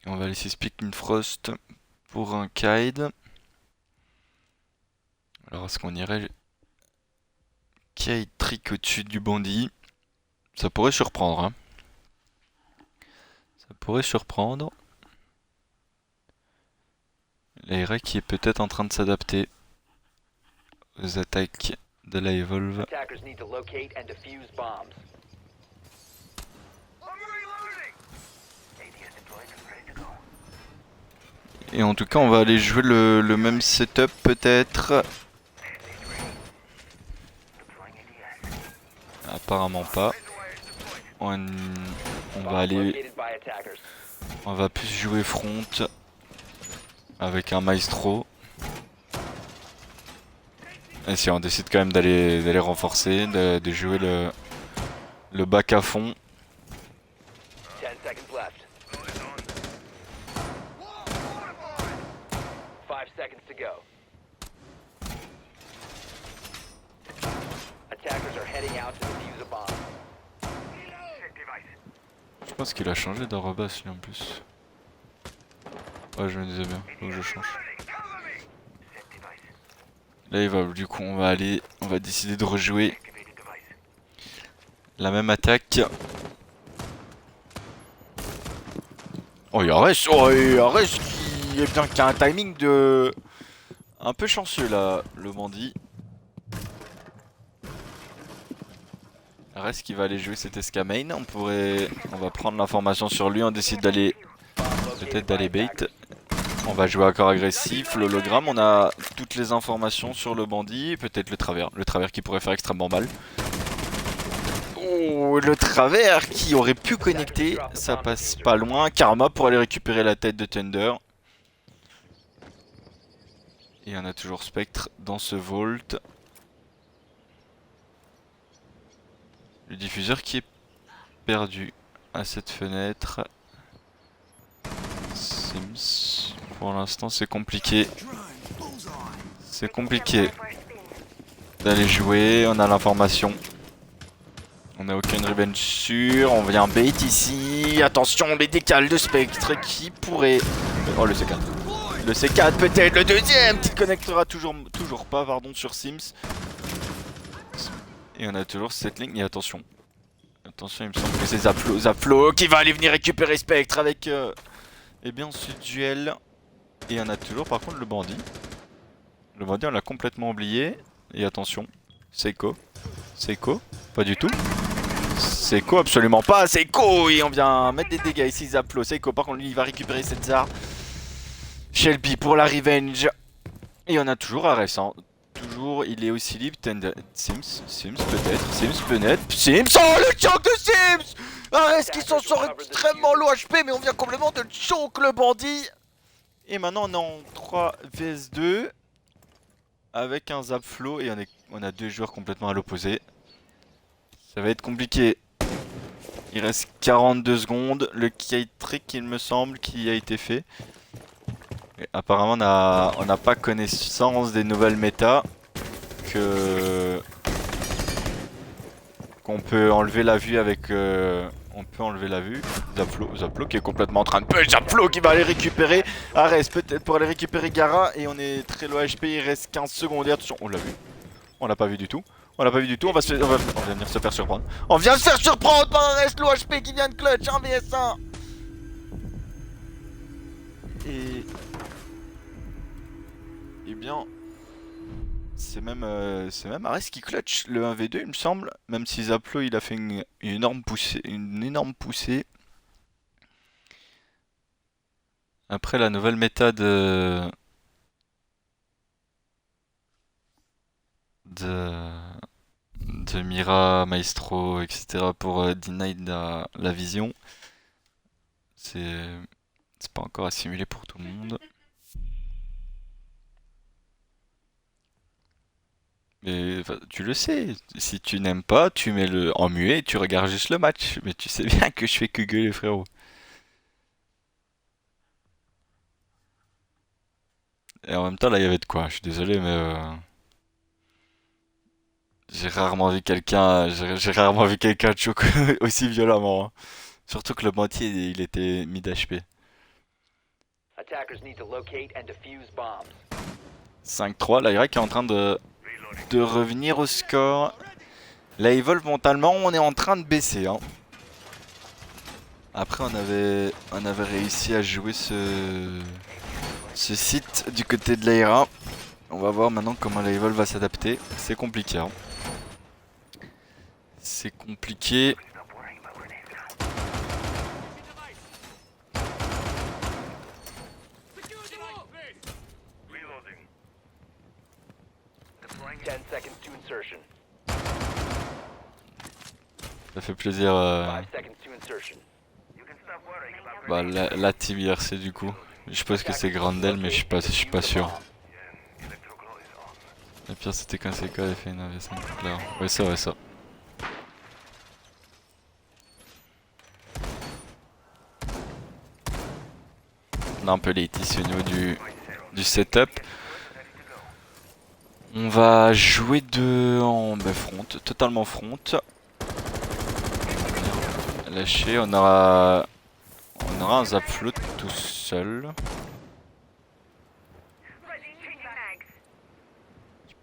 On va laisser Speaking Frost pour un Kaid. Alors est-ce qu'on irait Kaid trick au-dessus du bandit? Ça pourrait surprendre, hein. Ça pourrait surprendre. L'Aira qui est peut-être en train de s'adapter aux attaques de la Evolve. Attackers need to locate and defuse bombs. ADS deployed and ready to go. Et en tout cas on va aller jouer le même setup peut-être. Deploying ADS. Apparemment pas. On va aller... Located by attackers. On va plus jouer front avec un maestro. Et si on décide quand même d'aller renforcer, de jouer le back à fond. 10 seconds left. 5 seconds to go. Attackers are heading out to defuse a bomb. Set device. Je pense qu'il a changé d'Arabas lui en plus. Ouais je me disais bien, faut que je change. Set device. Là il va, du coup on va décider de rejouer Activated device. la même attaque. Oh il reste qui a un timing de... Un peu chanceux là, le bandit. Reste qui va aller jouer cet escamain. On va prendre l'information sur lui, on décide d'aller... Peut-être d'aller bait. On va jouer à corps agressif, l'hologramme, on a toutes les informations sur le bandit, peut-être le travers qui pourrait faire extrêmement mal. Oh, le travers qui aurait pu connecter, ça passe pas loin. Karma pour aller récupérer la tête de Thunder. Et on a toujours Spectre dans ce vault. Le diffuseur qui est perdu à cette fenêtre. Sims, pour l'instant c'est compliqué. C'est compliqué d'aller jouer, on a l'information. On n'a aucune revenge sûre, on vient bait ici. Attention, les décales de Spectre qui pourrait... Oh le C4. Le C4 peut-être, le deuxième qui connectera toujours pas pardon, sur Sims. Et on a toujours cette ligne, et attention. Attention, il me semble que c'est Zaflo qui va aller venir récupérer Spectre avec... Et bien ce duel. Et on a toujours par contre le bandit. Le bandit on l'a complètement oublié. Et attention, Seiko. Seiko, pas du tout. Seiko absolument pas. Seiko et on vient mettre des dégâts ici Zaplo. Seiko par contre lui il va récupérer cette Zar. Shelby pour la revenge. Et on a toujours Ares, hein. Toujours, il est aussi libre. Sims peut-être. Sims, oh le choke de Sims. Ares qui s'en sort extrêmement low HP, mais on vient complètement de choke le bandit. Et maintenant on est en 3 vs 2 avec un Zapflo et on a deux joueurs complètement à l'opposé. Ça va être compliqué. Il reste 42 secondes. Le kite trick, il me semble, qui a été fait. Et apparemment, on n'a pas connaissance des nouvelles méta. Qu'on peut enlever la vue avec. On peut enlever la vue. Zapflo qui est complètement en train de push. Zapflo qui va aller récupérer Ares peut-être pour aller récupérer Gara. Et on est très low HP. Il reste 15 secondes. Et attention, on l'a vu. On l'a pas vu du tout. On l'a pas vu du tout, on va venir se faire surprendre. On vient se faire surprendre par un reste low HP qui vient de clutch, un vs1. Et... Eh bien... C'est même Ares qui clutch le 1v2 il me semble. Même si Zapflo il a fait une énorme poussée. Après la nouvelle méta de Mira, Maestro, etc. pour deny la vision. C'est pas encore assimilé pour tout le monde. Mais tu le sais, si tu n'aimes pas, tu mets le en muet et tu regardes juste le match. Mais tu sais bien que je fais que gueuler frérot. Et en même temps là il y avait de quoi, je suis désolé mais j'ai rarement vu quelqu'un choke aussi violemment. Hein. Surtout que le bantier il était mid HP. Attackers need to locate and defuse bombs. 5-3, la Irak est en train de revenir au score. Là ils volent mentalement, on est en train de baisser. Hein. Après on avait réussi à jouer ce site du côté de l'Aira. On va voir maintenant comment la Evol va s'adapter. C'est compliqué. Hein. C'est compliqué. Ça fait plaisir. Bah, la team IRC du coup. Je pense que c'est Grandel mais je suis pas sûr. Le pire c'était quand CK avait fait une AV5 là. Ouais ça, ouais ça. On a un peu late ici au niveau du setup. On va jouer en front, totalement front. Lâcher, on aura un Zapflo tout seul.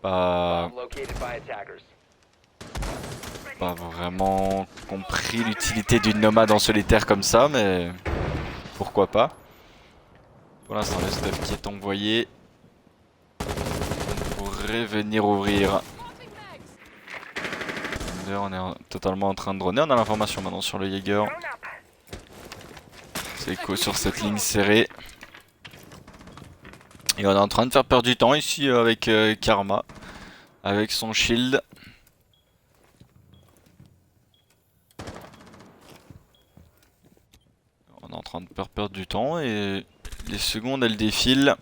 Pas vraiment compris l'utilité d'une nomade en solitaire comme ça, mais pourquoi pas. Pour l'instant, le stuff qui est envoyé. On pourrait venir ouvrir. On est totalement en train de droner. On a l'information maintenant sur le Jaeger. C'est Echo sur cette ligne serrée. Et on est en train de faire perdre du temps ici avec Karma. Avec son shield. On est en train de faire perdre du temps et les secondes elles défilent.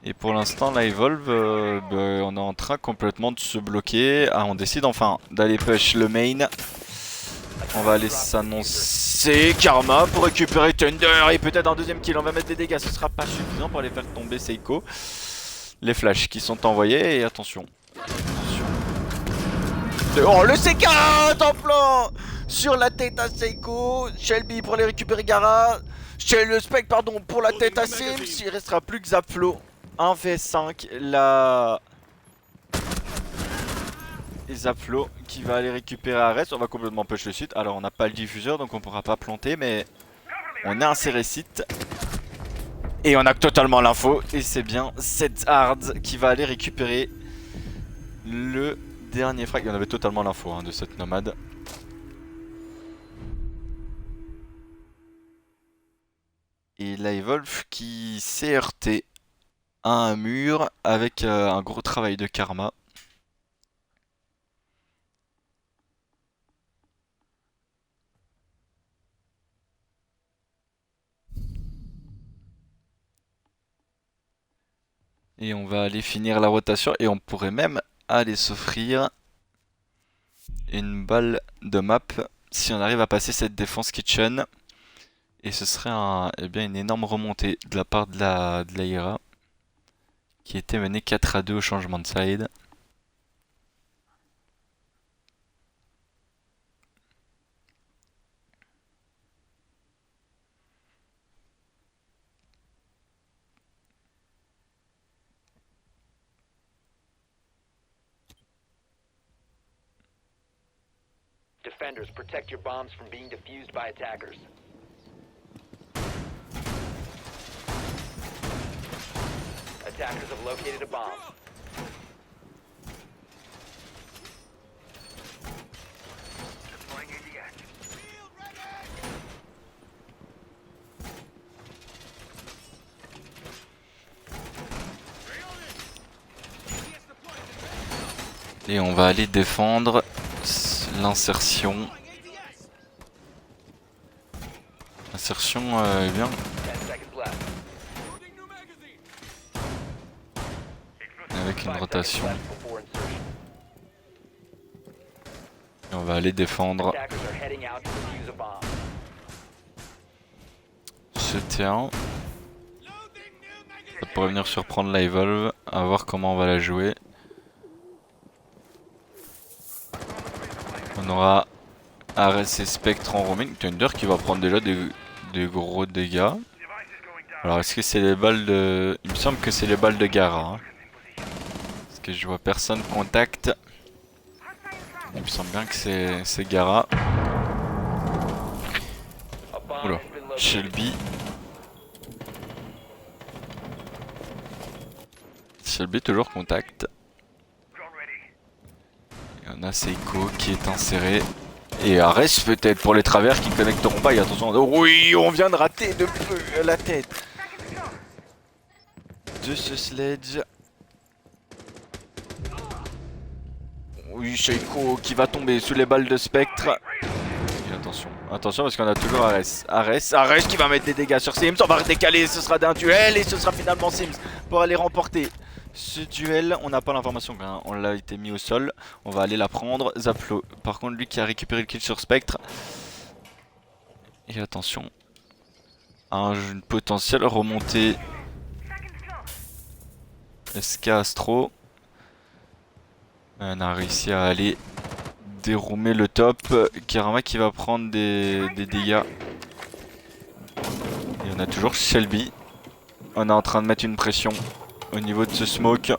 Et pour l'instant la Evolve, on est en train complètement de se bloquer. Ah, on décide enfin d'aller push le main. On va aller s'annoncer Karma pour récupérer Thunder et peut-être un deuxième kill. On va mettre des dégâts, ce sera pas suffisant pour aller faire tomber Seiko. Les flashs qui sont envoyés et attention. Oh le CK en plan sur la tête à Seiko. Shelby pour aller récupérer Gara. Chez le Spec pardon pour la tête à Sims. Il restera plus que Zapflo. 1 vs5 et Zapflo qui va aller récupérer Ares. On va complètement push le site. Alors on n'a pas le diffuseur donc on pourra pas planter mais on a inséré site. Et on a totalement l'info. Et c'est bien Zed Hard qui va aller récupérer le dernier frag. On avait totalement l'info hein, de cette nomade. Et la Evolve qui s'est heurté à un mur avec un gros travail de karma. Et on va aller finir la rotation et on pourrait même aller s'offrir une balle de map si on arrive à passer cette défense kitchen. Et ce serait eh bien, une énorme remontée de la part de la IRA qui était menée 4-2 au changement de side. Defenders, protect your bombs from being defused by attackers. Attackers have located a bomb. Deploying ADS. Et on va aller défendre l'insertion. L'insertion, eh bien, 10 seconds left. avec une 5 rotation. seconds left before insertion. Et on va aller défendre Attackers are heading out to defuse a bomb. ce terrain. Ça pourrait venir surprendre la Evolve, à voir comment on va la jouer. On aura Ares et Spectre en roaming. Thunder qui va prendre déjà des gros dégâts. Device is going down. Alors est-ce que c'est les balles de... Il me semble que c'est les balles de Gara. Hein. Parce que je vois personne contact. Il me semble bien que c'est Gara. A bomb Oula, has been located. Shelby. Shelby toujours contact. Drone ready. Il y en a Seiko qui est inséré. Et Ares peut-être pour les travers qui ne connecteront pas. Et attention, oh oui, on vient de rater de peu la tête de ce sledge. Oui, Seiko qui va tomber sous les balles de Spectre. Et attention, attention parce qu'on a toujours Ares qui va mettre des dégâts sur Sims. On va redécaler, ce sera d'un duel et ce sera finalement Sims pour aller remporter ce duel. On n'a pas l'information, hein. On l'a été mis au sol. On va aller la prendre. Zaplo, par contre, lui qui a récupéré le kill sur Spectre. Et attention, une potentielle remontée SK Astro. On a réussi à aller déroumer le top. Karma qui va prendre des dégâts. Et on a toujours Shelby. On est en train de mettre une pression au niveau de ce smoke.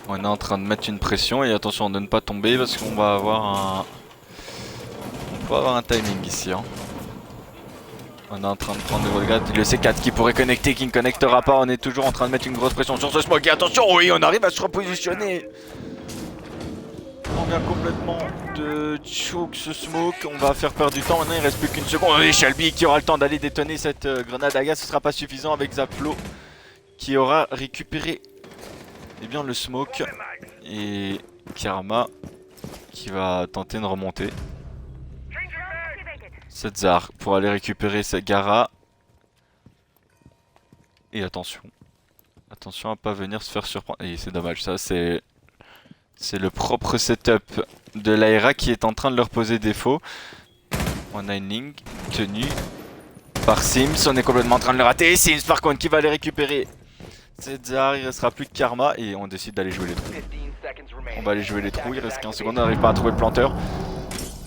On est en train de mettre une pression et attention de ne pas tomber parce qu'on va avoir un timing ici. Hein. On est en train de prendre des regards. Le C4 qui pourrait connecter, qui ne connectera pas. On est toujours en train de mettre une grosse pression sur ce smoke. Et attention, oui, on arrive à se repositionner. On vient complètement de choke ce smoke. On va faire perdre du temps. Maintenant, il reste plus qu'une seconde. Et Shelby qui aura le temps d'aller détonner cette grenade à gaz. Ce sera pas suffisant avec Zaplo qui aura récupéré bien le smoke. Et Karma qui va tenter de remonter. Sedzar pour aller récupérer sa Gara. Et attention. Attention à pas venir se faire surprendre. Et c'est dommage, ça c'est le propre setup de l'AERA qui est en train de leur poser défaut. On a une ligne tenue par Sims. On est complètement en train de le rater. Sims par contre qui va aller récupérer Sedzar. Il restera plus que Karma. Et on décide d'aller jouer les trous. 15 seconds remaining. On va aller jouer les trous. Il reste 15 secondes. On n'arrive pas à trouver le planteur.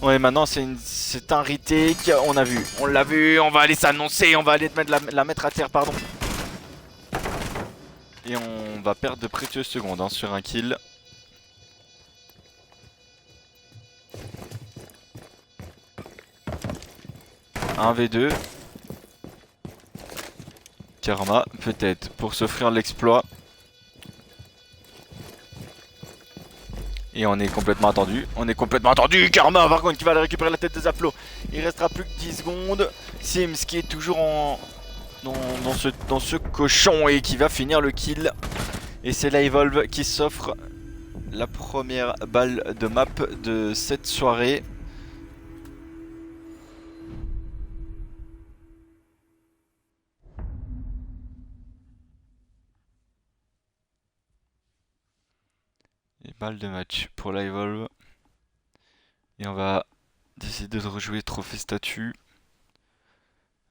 Ouais, maintenant c'est un retake, on a vu, on l'a vu, on va aller s'annoncer, on va aller la mettre à terre, pardon. Et on va perdre de précieuses secondes hein, sur un kill. Un V2. Karma, peut-être, pour s'offrir l'exploit. Et on est complètement attendu. On est complètement attendu. Karma par contre qui va aller récupérer la tête des Zapflo. Il restera plus que 10 secondes. Sims qui est toujours dans ce cochon et qui va finir le kill. Et c'est la Evolve qui s'offre la première balle de map de cette soirée. Et balle de match pour la Evolve. Et on va décider de rejouer trophée statut.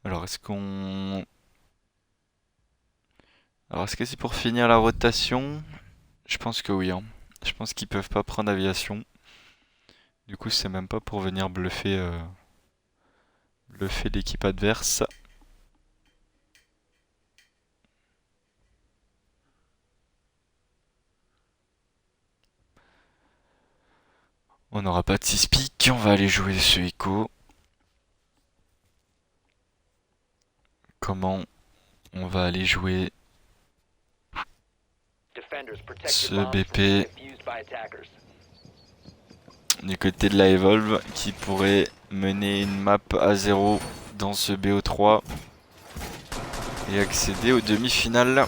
Alors est-ce qu'on... Alors est-ce que c'est pour finir la rotation? Je pense que oui. Hein. Je pense qu'ils peuvent pas prendre aviation. Du coup c'est même pas pour venir bluffer l'équipe adverse. On n'aura pas de 6 piques, on va aller jouer ce Echo. Comment on va aller jouer ce BP du côté de la Evolve qui pourrait mener une map à 0 dans ce BO3 et accéder aux demi-finales.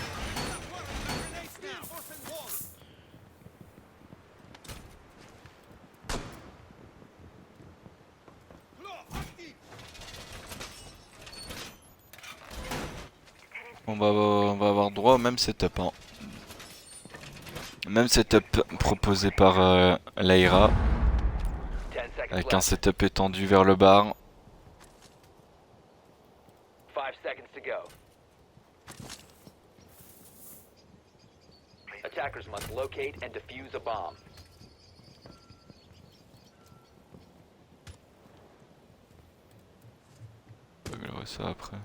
On va avoir droit au même setup. Hein. Même setup proposé par l'Aira. Avec un setup étendu vers le bar. 5 seconds to go. Attackers must locate and defuse a bomb. On va améliorer ça après.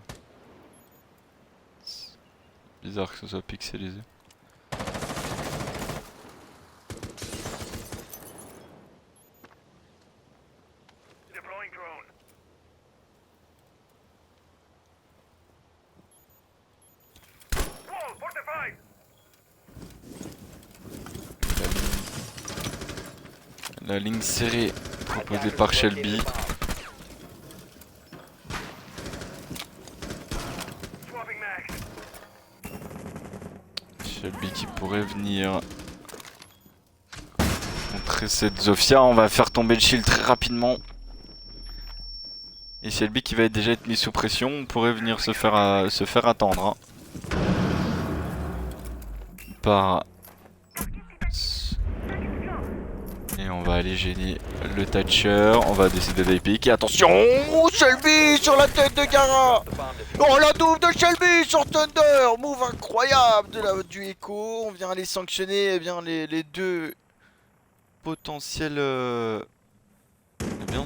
Bizarre que ce soit pixelisé. Deploying drone. Wall fortified. La ligne serrée proposée par Shelby. Swapping mag. Shelby qui pourrait venir contrer cette Zofia. On va faire tomber le shield très rapidement. Et Shelby qui va déjà être mis sous pression. On pourrait venir se faire attendre. Hein. Par... Et on va aller gêner le Thatcher. On va décider d'aller piquer. Attention, Shelby sur la tête de Gara. Oh la double de Shelby sur Thunder. Move incroyable du Echo. On vient aller sanctionner eh bien, les deux potentiels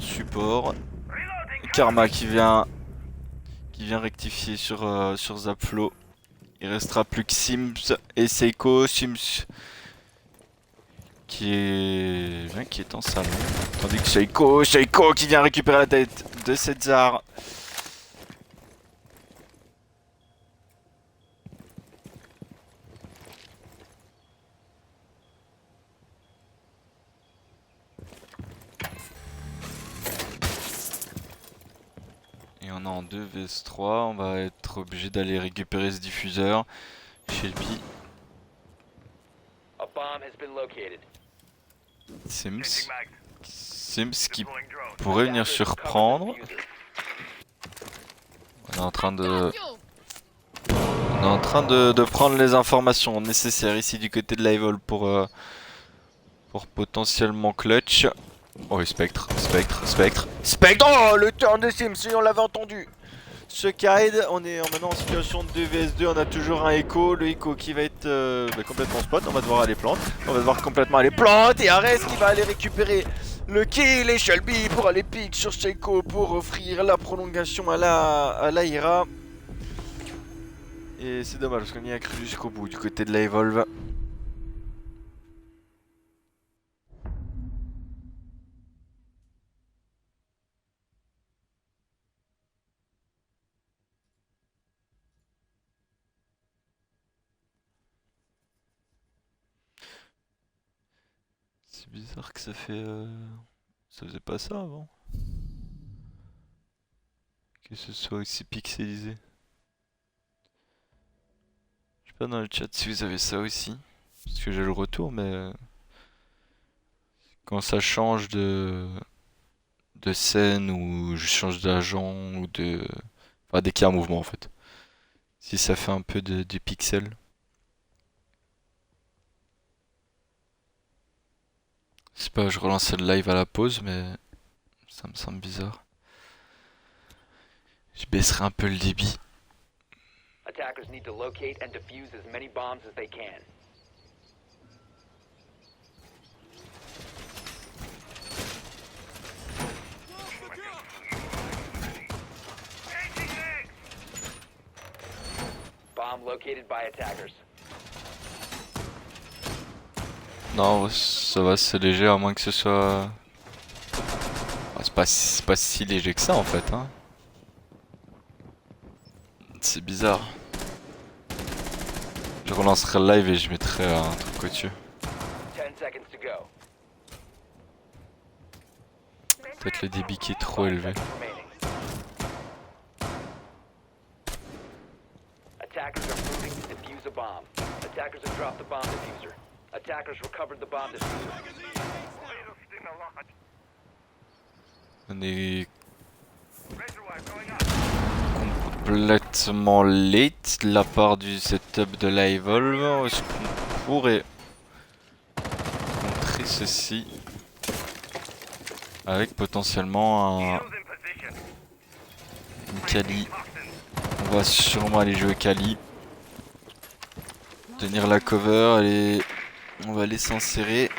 supports. Karma qui vient rectifier sur Zapflo. Il restera plus que Sims et Seiko. Sims qui est en salon. Tandis que Seiko qui vient récupérer la tête de César. Et on est en 2 vs 3. On va être obligé d'aller récupérer ce diffuseur. Shelby. A bomb has been located. Sims qui pourrait venir surprendre. On est en train de prendre les informations nécessaires ici du côté de la Evolve pour potentiellement clutch. Oh, Spectre. Oh, le turn de Sims, on l'avait entendu. Ce Kaid, on est maintenant en situation de 2 vs 2, on a toujours un Echo, le Echo qui va être complètement spot, on va devoir aller plante, et Ares qui va aller récupérer le kill et Shelby pour aller pick sur Seiko pour offrir la prolongation à la Ira. Et c'est dommage parce qu'on y a cru jusqu'au bout du côté de la Evolve. C'est bizarre que ça fait... Ça faisait pas ça avant. Que ce soit aussi pixelisé. Je sais pas dans le chat si vous avez ça aussi. Parce que j'ai le retour, mais... Quand ça change de scène ou je change d'agent ou de... Enfin, dès qu'il y a un mouvement en fait. Si ça fait un peu de pixels. C'est pas, je relançais le live à la pause, mais ça me semble bizarre. Je baisserai un peu le débit. Attackers need to locate and defuse as many bombs as they can. Bomb located by attackers. Non, ça va, c'est léger, à moins que ce soit... Ah, c'est pas si léger que ça en fait, hein. C'est bizarre. Je relancerai le live et je mettrai un truc au-dessus. 10 seconds to go. Peut-être le débit qui est trop élevé. Remaining. Attackers are moving to defuse a bomb. Attackers have dropped the bomb diffuser. Attackers recovered the bomb diffuser. On est complètement late de la part du setup de la Evolve. Est-ce qu'on pourrait contrer ceci avec potentiellement une Kali? On va sûrement aller jouer Kali. Tenir la cover et on va aller s'insérer.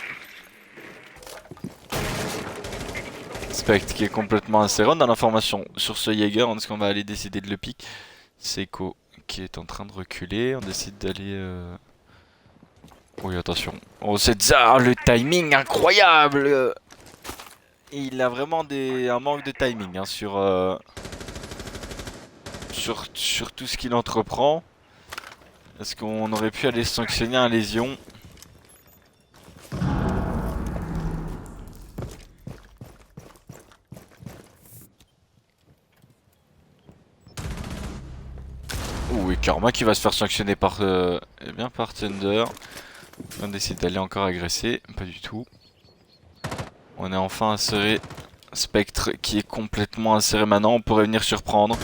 Spectre qui est complètement inséré. On a l'information sur ce Jaeger. Est-ce qu'on va aller décider de le pick? Seiko qui est en train de reculer. On décide d'aller... Oui, attention. Oh, c'est ça, le timing incroyable! Il a vraiment un manque de timing hein, sur tout ce qu'il entreprend. Est-ce qu'on aurait pu aller sanctionner un lésion? Ouh, et Karma qui va se faire sanctionner par, eh bien, par Thunder. On décide d'aller encore agresser. Pas du tout. On est enfin inséré. Spectre qui est complètement inséré maintenant. On pourrait venir surprendre.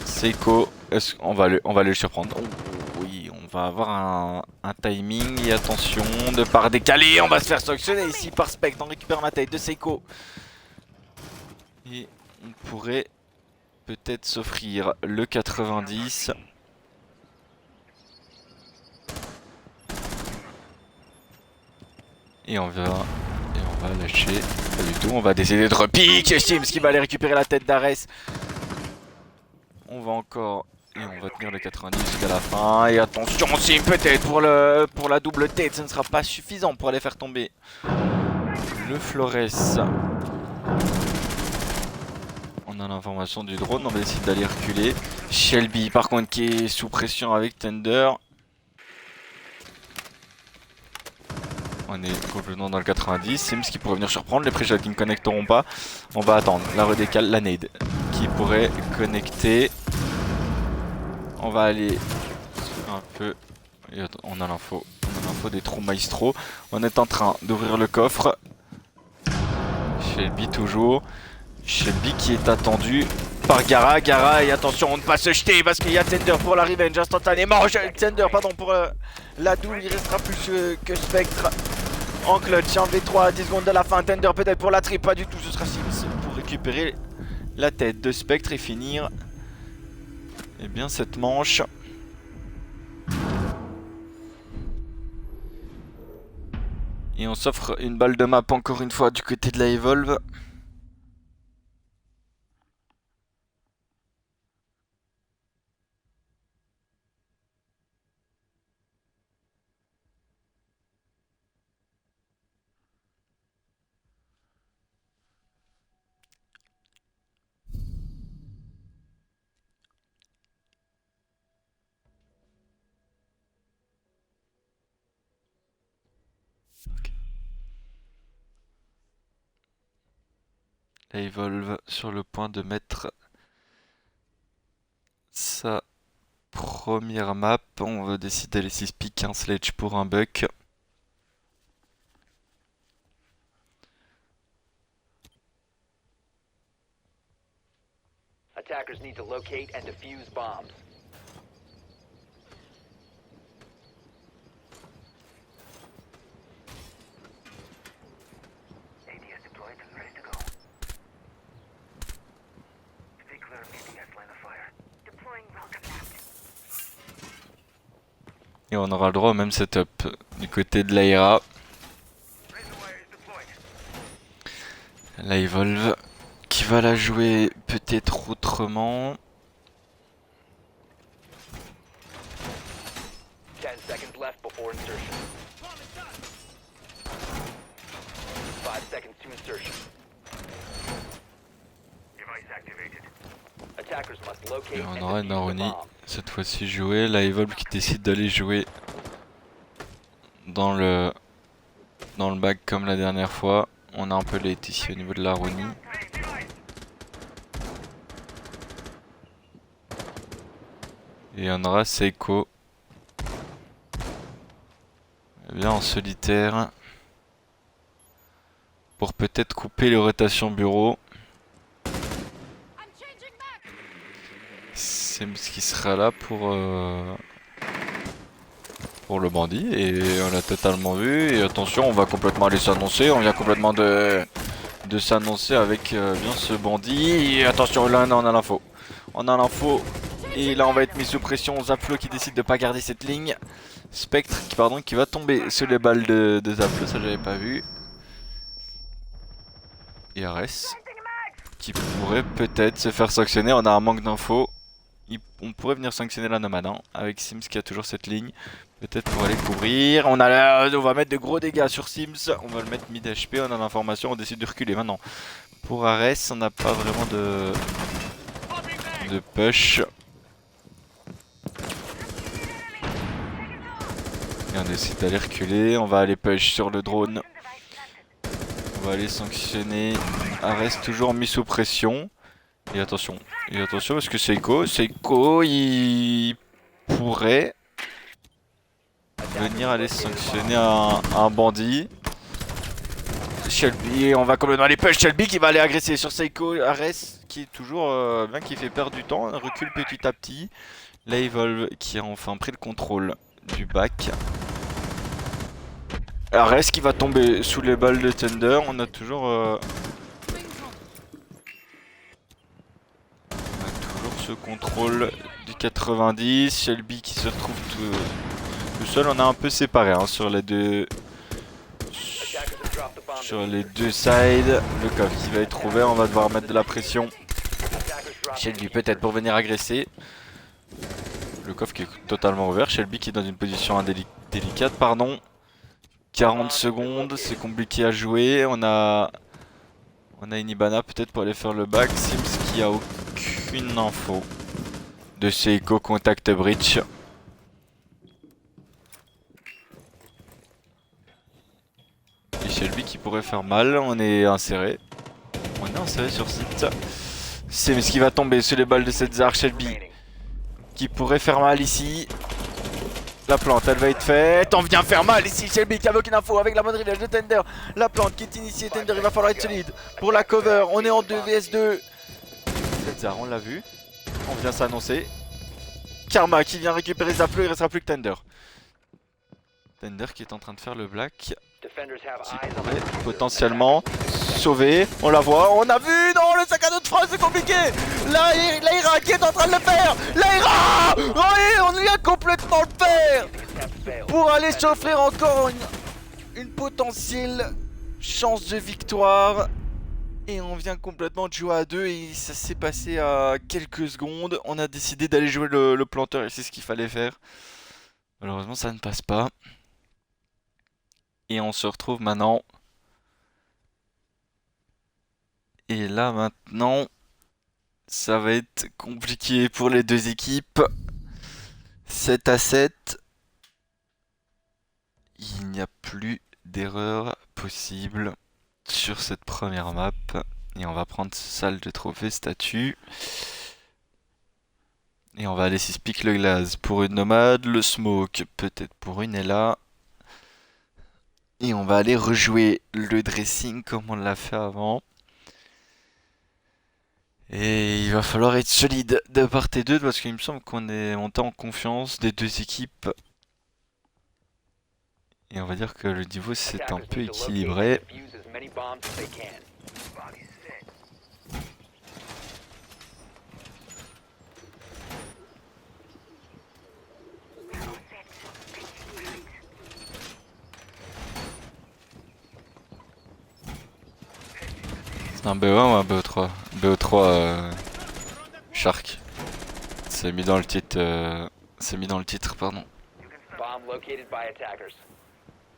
Seiko. On va aller le surprendre. Oh, oui, on va avoir un timing. Et attention, de part décalé. On va se faire sanctionner ici par Spectre. On récupère ma tête de Seiko. Et on pourrait peut-être s'offrir le 90. Et on va lâcher. Pas du tout. On va décider de repique. Sims qui va aller récupérer la tête d'Ares. On va encore. Et on va tenir le 90 jusqu'à la fin. Et attention, Sim peut-être pour la double tête. Ce ne sera pas suffisant pour aller faire tomber le Flores. On a l'information du drone. On va essayer d'aller reculer. Shelby par contre qui est sous pression avec Thunder. On est complètement dans le 90. Sims qui pourrait venir surprendre. Les pré-shots qui ne connecteront pas. On va attendre. La redécale, la nade qui pourrait connecter. On va aller un peu. Et on a l'info. On a l'info des trous maestro. On est en train d'ouvrir le coffre. Shelby toujours. Shelby qui est attendu par Gara. Gara, et attention, on ne pas se jeter parce qu'il y a Thunder pour la revenge instantanément. Thunder, pardon, pour la double. Il restera plus que Spectre. En clutch, en V3 à 10 secondes de la fin. Thunder peut-être pour la triple, pas du tout. Ce sera Sims pour récupérer la tête de Spectre et finir eh bien cette manche. Et on s'offre une balle de map encore une fois du côté de la Evolve. La Evolve sur le point de mettre sa première map. On va décider les 6 pics, un sledge pour un buck. Attackers need to locate and defuse bombs. ADS deployed and ready to go. Stay clear of ADS line of fire. Deploying welcome mat. Et on aura le droit au même setup du côté de l'Aira. Razor wire is deployed. La Evolve qui va la jouer peut-être autrement. 10 seconds left before insertion. 5 seconds to insertion. Device activated. Attackers must locate Et on and aura defuse une the Aroni bomb. cette fois-ci jouée. La Evolve qui décide d'aller jouer dans le bac comme la dernière fois. On a un peu late ici au niveau de l'Aroni. Et on aura Seiko. Bien en solitaire. Pour peut-être couper les rotations bureau. Sims qui sera là pour le bandit. Et on l'a totalement vu. Et attention, on va complètement aller s'annoncer. On vient complètement de s'annoncer avec bien ce bandit. Et attention, là on a l'info. On a l'info. Et là on va être mis sous pression. Zapflo qui décide de pas garder cette ligne. Spectre qui va tomber sous les balles de Zapflo, ça j'avais pas vu. Et Ares qui pourrait peut-être se faire sanctionner. On a un manque d'infos. On pourrait venir sanctionner la nomade hein, avec Sims qui a toujours cette ligne. Peut-être pour aller couvrir. On va mettre de gros dégâts sur Sims. On va le mettre mid HP. On a l'information. On décide de reculer maintenant. Pour Ares, on n'a pas vraiment de push. Et on décide d'aller reculer. On va aller push sur le drone. On va aller sanctionner. Ares toujours mis sous pression. Et attention parce que Seiko il pourrait venir aller sanctionner un bandit. Shelby, on va complètement aller push. Shelby qui va aller agresser sur Seiko. Ares qui est toujours bien, qui fait perdre du temps, recule petit à petit. La Evolve qui a enfin pris le contrôle du bac. Ares qui va tomber sous les balles de Thunder. On a toujours ce contrôle du 90. Shelby qui se retrouve tout seul. On a un peu séparé hein, sur les deux sides. Le coffre qui va être ouvert. On va devoir mettre de la pression. Shelby peut-être pour venir agresser. Le coffre qui est totalement ouvert. Shelby qui est dans une position délicate. Pardon. 40 secondes. C'est compliqué à jouer. On a une Ibana peut-être pour aller faire le back. Sims qui a aucune info de Seiko contact breach. Et Shelby qui pourrait faire mal. On est inséré sur site. Sims qui va tomber sous les balles de cette Zar. Shelby qui pourrait faire mal ici. La plante elle va être faite. On vient faire mal ici. Shelby qui avait aucune info avec la bonne rivage de Tender. La plante qui est initiée. Tender il va falloir être solide pour la cover. On est en 2 vs 2. Zar on l'a vu. On vient s'annoncer. Karma qui vient récupérer Zapflo. Il restera plus que Tender. Tender qui est en train de faire le black. Qui pourrait potentiellement sauver. On la voit. On a vu. Non, le sac à dos de France c'est compliqué. L'Aira qui est en train de le faire. L'Aira. Oui, on vient complètement le faire. Pour aller s'offrir encore une potentielle chance de victoire. Et on vient complètement de jouer à 2 et ça s'est passé à quelques secondes. On a décidé d'aller jouer le planteur et c'est ce qu'il fallait faire. Malheureusement ça ne passe pas. Et on se retrouve maintenant. Et là maintenant, ça va être compliqué pour les deux équipes. 7 à 7. Il n'y a plus d'erreur possible sur cette première map. Et on va prendre salle de trophée, statue. Et on va aller pique le glace pour une nomade, le smoke peut-être pour une Ella. Et on va aller rejouer le dressing comme on l'a fait avant. Et il va falloir être solide de part et d'autre parce qu'il me semble qu'on est monté en confiance des deux équipes. Et on va dire que le niveau c'est un Attackers peu need to locate and équilibré. defuse as many bombs as they can. Body's set. C'est un BO1 ou un BO3? BO3 Shark. C'est mis dans le titre. C'est mis dans le titre, pardon. You can start. Bomb located by attackers.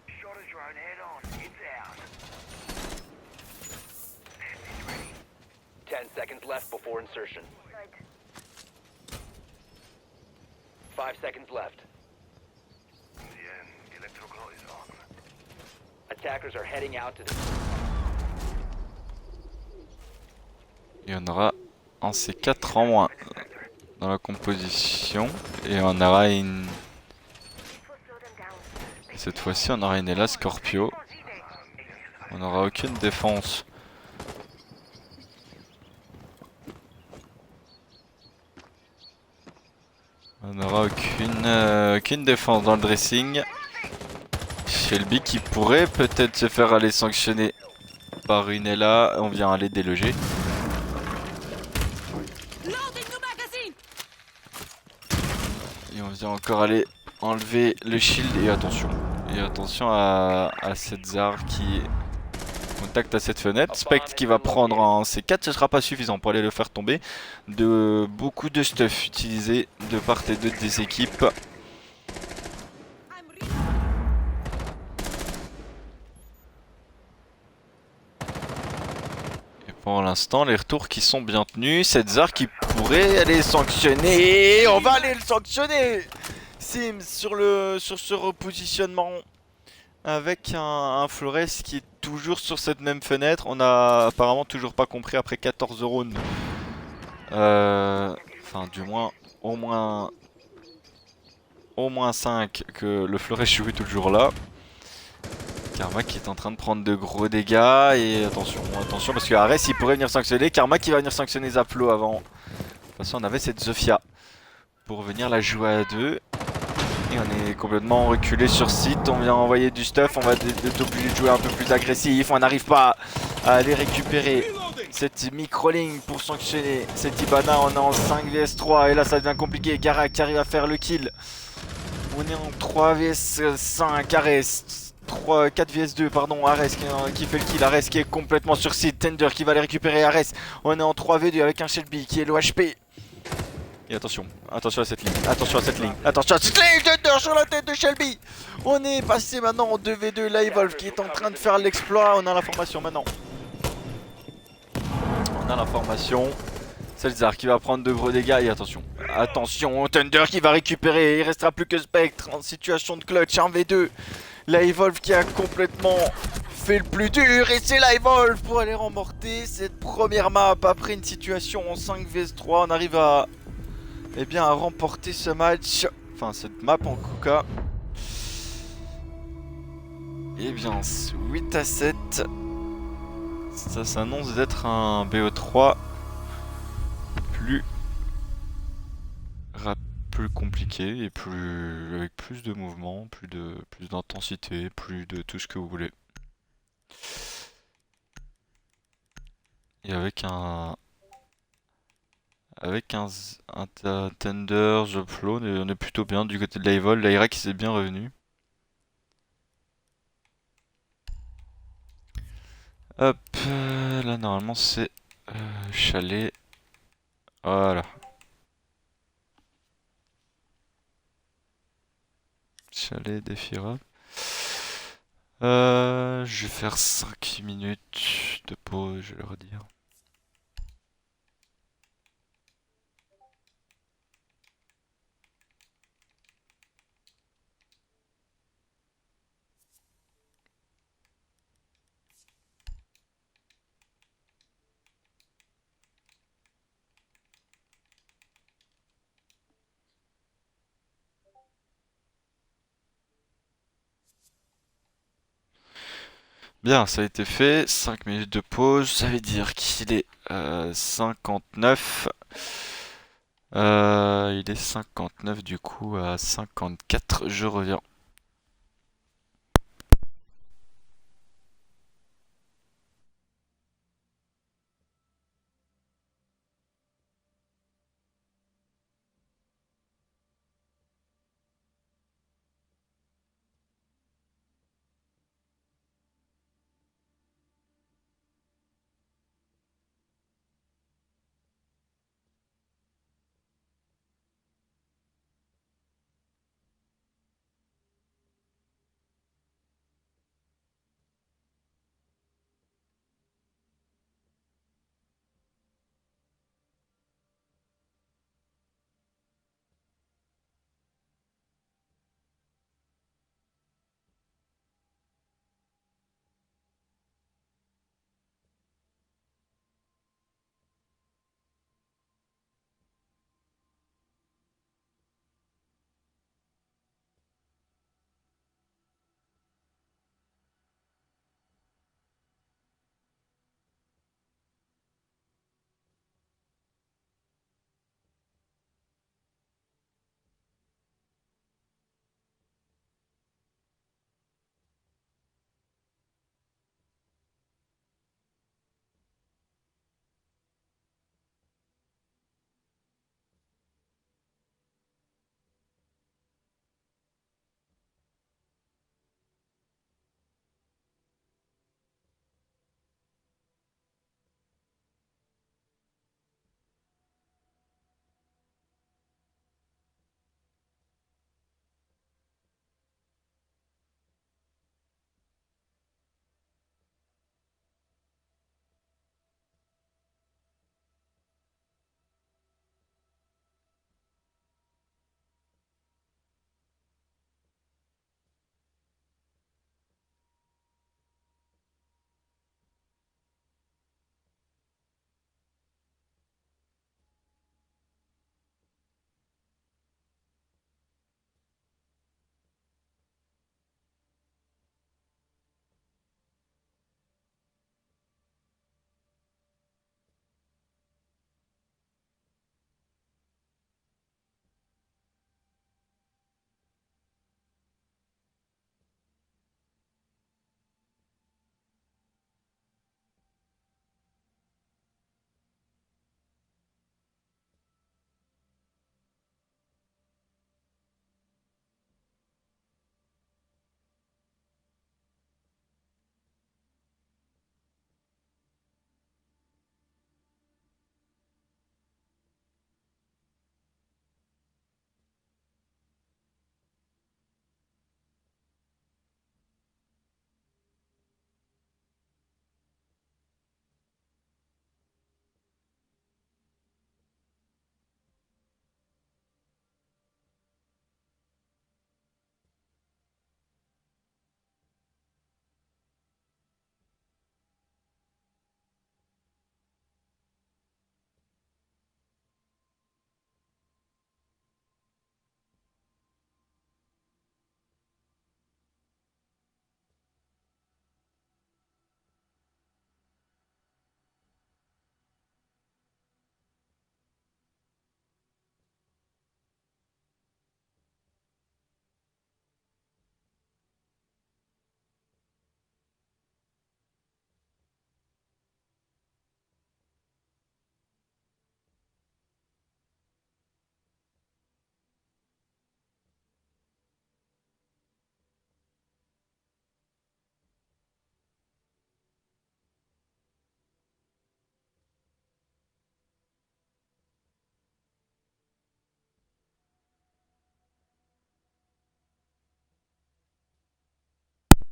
Shot a drone head on. It's out. It's ready. 10 seconds left before insertion. 5 seconds left. The electrical is on. Attackers are heading out to the... Il y en aura un C4 en moins dans la composition. Et on aura une. Et cette fois-ci, on aura une Ella Scorpio. On n'aura aucune défense. On n'aura aucune défense dans le dressing. Shelby qui pourrait peut-être se faire aller sanctionner par une Ella. On vient aller déloger. Et on vient encore aller enlever le shield et attention. Et attention à cette Zar qui contacte à cette fenêtre. Spectre qui va prendre un C4, ce sera pas suffisant pour aller le faire tomber. Beaucoup de stuff utilisé de part et d'autre des équipes. Et pour l'instant, les retours qui sont bien tenus. Cette Zar qui pourrait aller sanctionner. On va aller le sanctionner! Sims sur ce repositionnement. Avec un Flores qui est toujours sur cette même fenêtre. On a apparemment toujours pas compris après 14 rounds. Enfin, du moins, au moins 5 que le Flores joue toujours là. Karma qui est en train de prendre de gros dégâts. Et attention parce que Ares il pourrait venir sanctionner. Karma qui va venir sanctionner Zaplo avant. De toute façon, on avait cette Zofia pour venir la jouer à deux. Et on est complètement reculé sur site, on vient envoyer du stuff, on va être obligé de jouer un peu plus agressif, on n'arrive pas à aller récupérer cette micro-ligne pour sanctionner cette Ibana. On est en 5 vs 3 et là ça devient compliqué. Garak qui arrive à faire le kill. On est en 3 vs 5, Ares 4 vs 2 pardon, Ares qui fait le kill, Ares qui est complètement sur site, Tender qui va aller récupérer Ares. On est en 3 v 2 avec un Shelby qui est l'OHP. Et attention à cette ligne, attention à cette ligne, Tender sur la tête de Shelby. On est passé maintenant en 2v2, Livolve qui est en train de faire l'exploit. On a l'information maintenant. On a l'information. Selzar qui va prendre de gros dégâts et attention, Thunder qui va récupérer. Il restera plus que Spectre en situation de clutch 1v2. Livolve qui a complètement fait le plus dur et c'est Livolve pour aller remporter cette première map après une situation en 5 vs 3. On arrive à remporter ce match, enfin cette map en tout cas. Et bien 8 à 7. Ça s'annonce d'être un BO3 plus compliqué et avec plus de mouvement, plus d'intensité, plus de tout ce que vous voulez. Et avec un Tender, The Flow, on est plutôt bien du côté de l'Aivol. L'Aira qui s'est bien revenu. Hop, là normalement c'est chalet. Voilà. Chalet défirable. Je vais faire 5 minutes de pause, je vais leur dire. Bien, ça a été fait. 5 minutes de pause. Ça veut dire qu'il est 59. Il est 59 du coup à 54. Je reviens.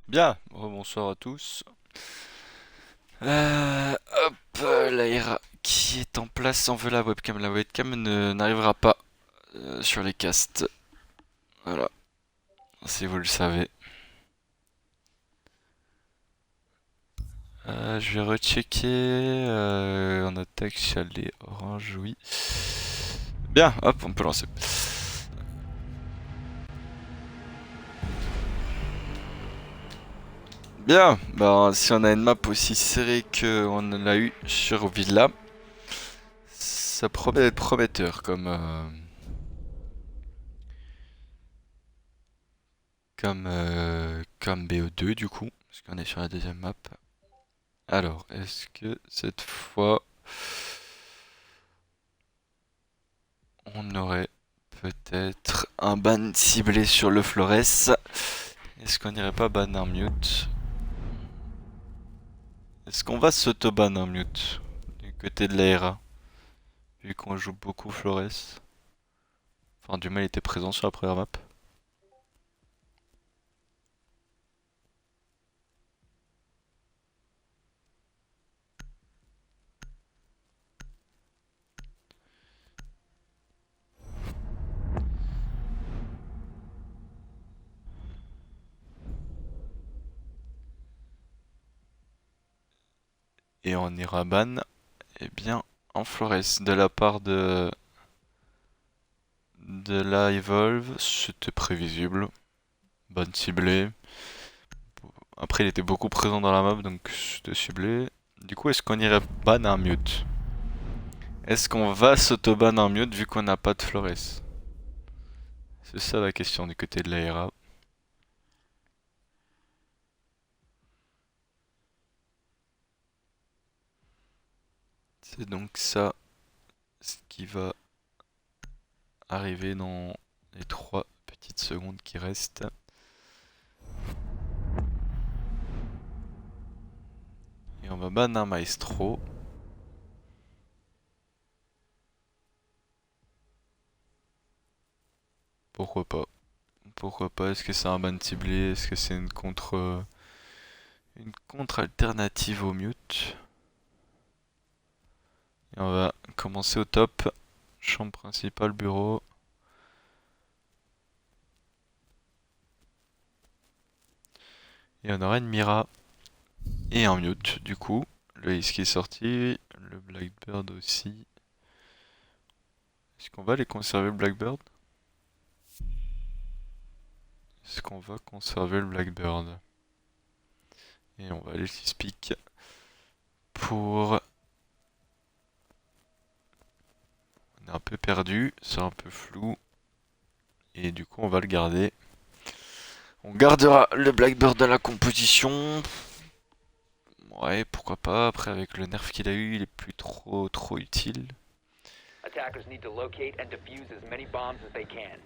Bien, bonsoir à tous. Euh, hop, l'AIRA qui est en place en veut la webcam. La webcam n'arrivera pas sur les casts. Voilà, si vous le savez. Je vais rechecker. En attaque, chalet, orange, oui. Bien, hop, on peut lancer. Bien, bah si on a une map aussi serrée qu'on l'a eu sur Villa, ça promet d'être prometteur comme BO2 du coup, parce qu'on est sur la deuxième map. Alors, est-ce que cette fois on aurait peut-être un ban ciblé sur le Flores? Est-ce qu'on irait pas ban un mute? Est-ce qu'on va s'auto-ban un mute du côté de l'ARA? Vu qu'on joue beaucoup Flores. Enfin, du mal était présent sur la première map. Et on ira ban, eh bien, en Flores de la part de la Evolve. C'était prévisible. Ban ciblé. Après, il était beaucoup présent dans la map, donc c'était ciblé. Du coup, est-ce qu'on irait ban un mute? Est-ce qu'on va s'auto-ban un mute vu qu'on n'a pas de Flores? C'est ça la question du côté de l'ARA. C'est donc ça ce qui va arriver dans les 3 petites secondes qui restent. Et on va ban un maestro. Pourquoi pas? Pourquoi pas? Est-ce que c'est un ban ciblé? Est-ce que c'est une contre alternative au mute? Et on va commencer au top. Chambre principale, bureau. Et on aura une Mira et un mute du coup. Le Ace qui est sorti, le Blackbird aussi. Est-ce qu'on va les conserver le Blackbird? Est-ce qu'on va conserver le Blackbird? Et on va aller 6 pick pour... On est un peu perdu, c'est un peu flou. Et du coup on va le garder. On gardera le Blackbird dans la composition. Ouais, pourquoi pas. Après, avec le nerf qu'il a eu, il est plus trop utile. Attackers need to locate and defuse as many bombs as they can.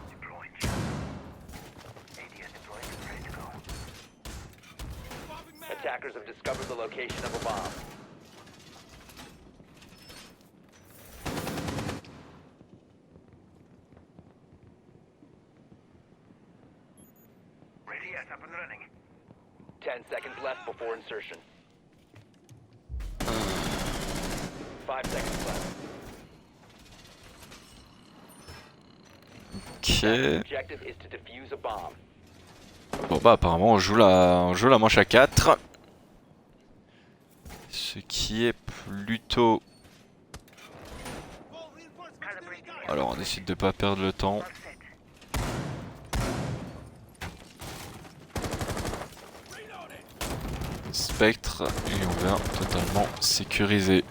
Deploying. ADS deployed and ready to go. Attackers have discovered the location of a bomb. Ready, yes, up and running. 10 seconds left before insertion. 5 seconds left. Ok. Objective is to defuse a bomb. Bon bah apparemment on joue la manche à 4. Ce qui est plutôt... Alors on décide de pas perdre le temps. Spectre et on vient totalement sécuriser.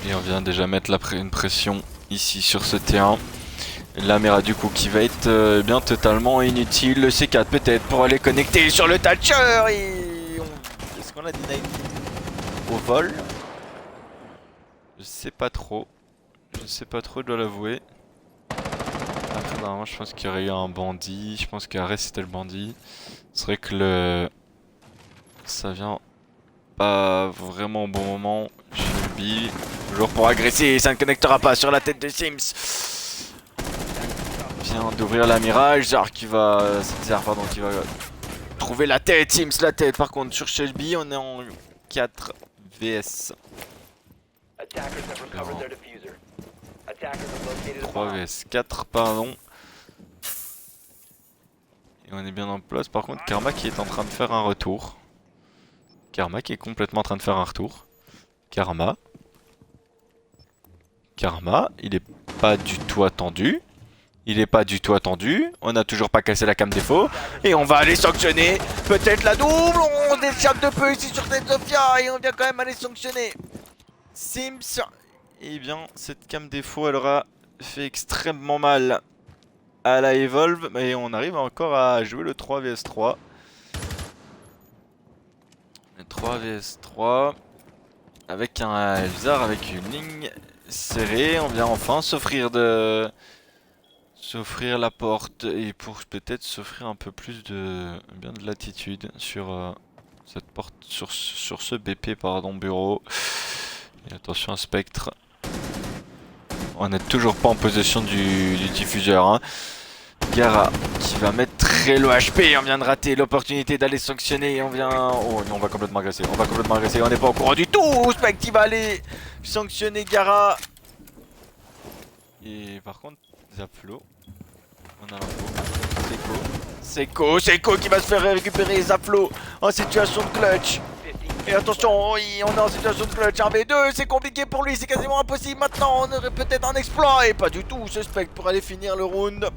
Et on vient déjà mettre une pression ici sur ce terrain. La Mira du coup qui va être bien totalement inutile. Le C4 peut-être pour aller connecter sur le Thatcher. Est-ce qu'on a deny au vol? Je sais pas trop. Je dois l'avouer. Après normalement je pense qu'il y aurait eu un bandit. Je pense qu'Ares c'était le bandit. C'est vrai que ça vient pas vraiment au bon moment. Shelby, toujours pour agresser, ça ne connectera pas sur la tête de Sims. Vient d'ouvrir la Mirage, Zar qui va trouver la tête, Sims la tête. Par contre sur Shelby on est en 4 vs. 3 vs 4 pardon. Et on est bien en place. Par contre, Karma qui est en train de faire un retour. Karma qui est complètement en train de faire un retour. Karma. Karma, il est pas du tout attendu. Il est pas du tout attendu. On n'a toujours pas cassé la cam défaut. Et on va aller sanctionner peut-être la double. On échappe de peu ici sur cette Zofia. Et on vient quand même aller sanctionner Sims. Et bien, cette cam défaut, elle aura fait extrêmement mal à la Evolve. Mais on arrive encore à jouer le 3 vs 3. Le 3 vs 3. Avec un Elzar, avec une ligne serrée. On vient enfin s'offrir la porte et pour peut-être s'offrir un peu plus de latitude sur cette porte, sur ce BP pardon, bureau. Et attention à Spectre. On n'est toujours pas en possession du diffuseur. Hein. Gara qui va mettre très low HP. On vient de rater l'opportunité d'aller sanctionner. On vient. Oh non, on va complètement agresser. On va complètement agresser. On n'est pas au courant du tout. Spectre qui va aller sanctionner Gara. Et par contre, Zapflo. On a l'info. Seiko qui va se faire récupérer Zapflo en situation de clutch. Et attention, oui, on est en situation de clutch. 1v2, c'est compliqué pour lui, c'est quasiment impossible. Maintenant, on aurait peut-être un exploit. Et pas du tout, ce Spectre pour aller finir le round.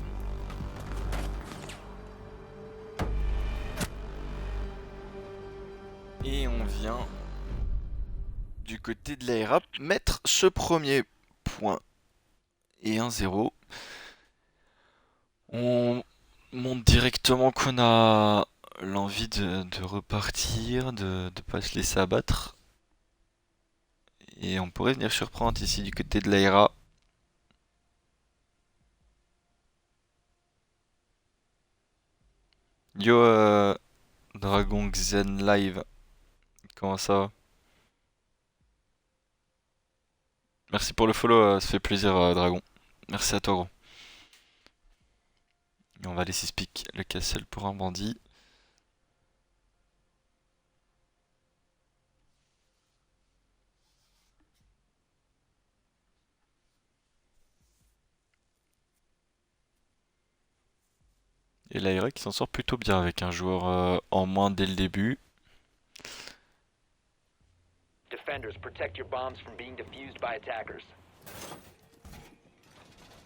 Et on vient du côté de l'ARA mettre ce premier point. Et 1-0. On montre directement qu'on a l'envie de repartir, de pas se laisser abattre. Et on pourrait venir surprendre ici du côté de l'ARA. Yo Dragon Xen Live. Comment ça va? Merci pour le follow, ça fait plaisir Dragon. Merci à toi gros. Et on va laisser speak le castle pour un bandit. Et l'ARA qui s'en sort plutôt bien avec un joueur en moins dès le début. Defenders, protect your bombs from being defused by attackers.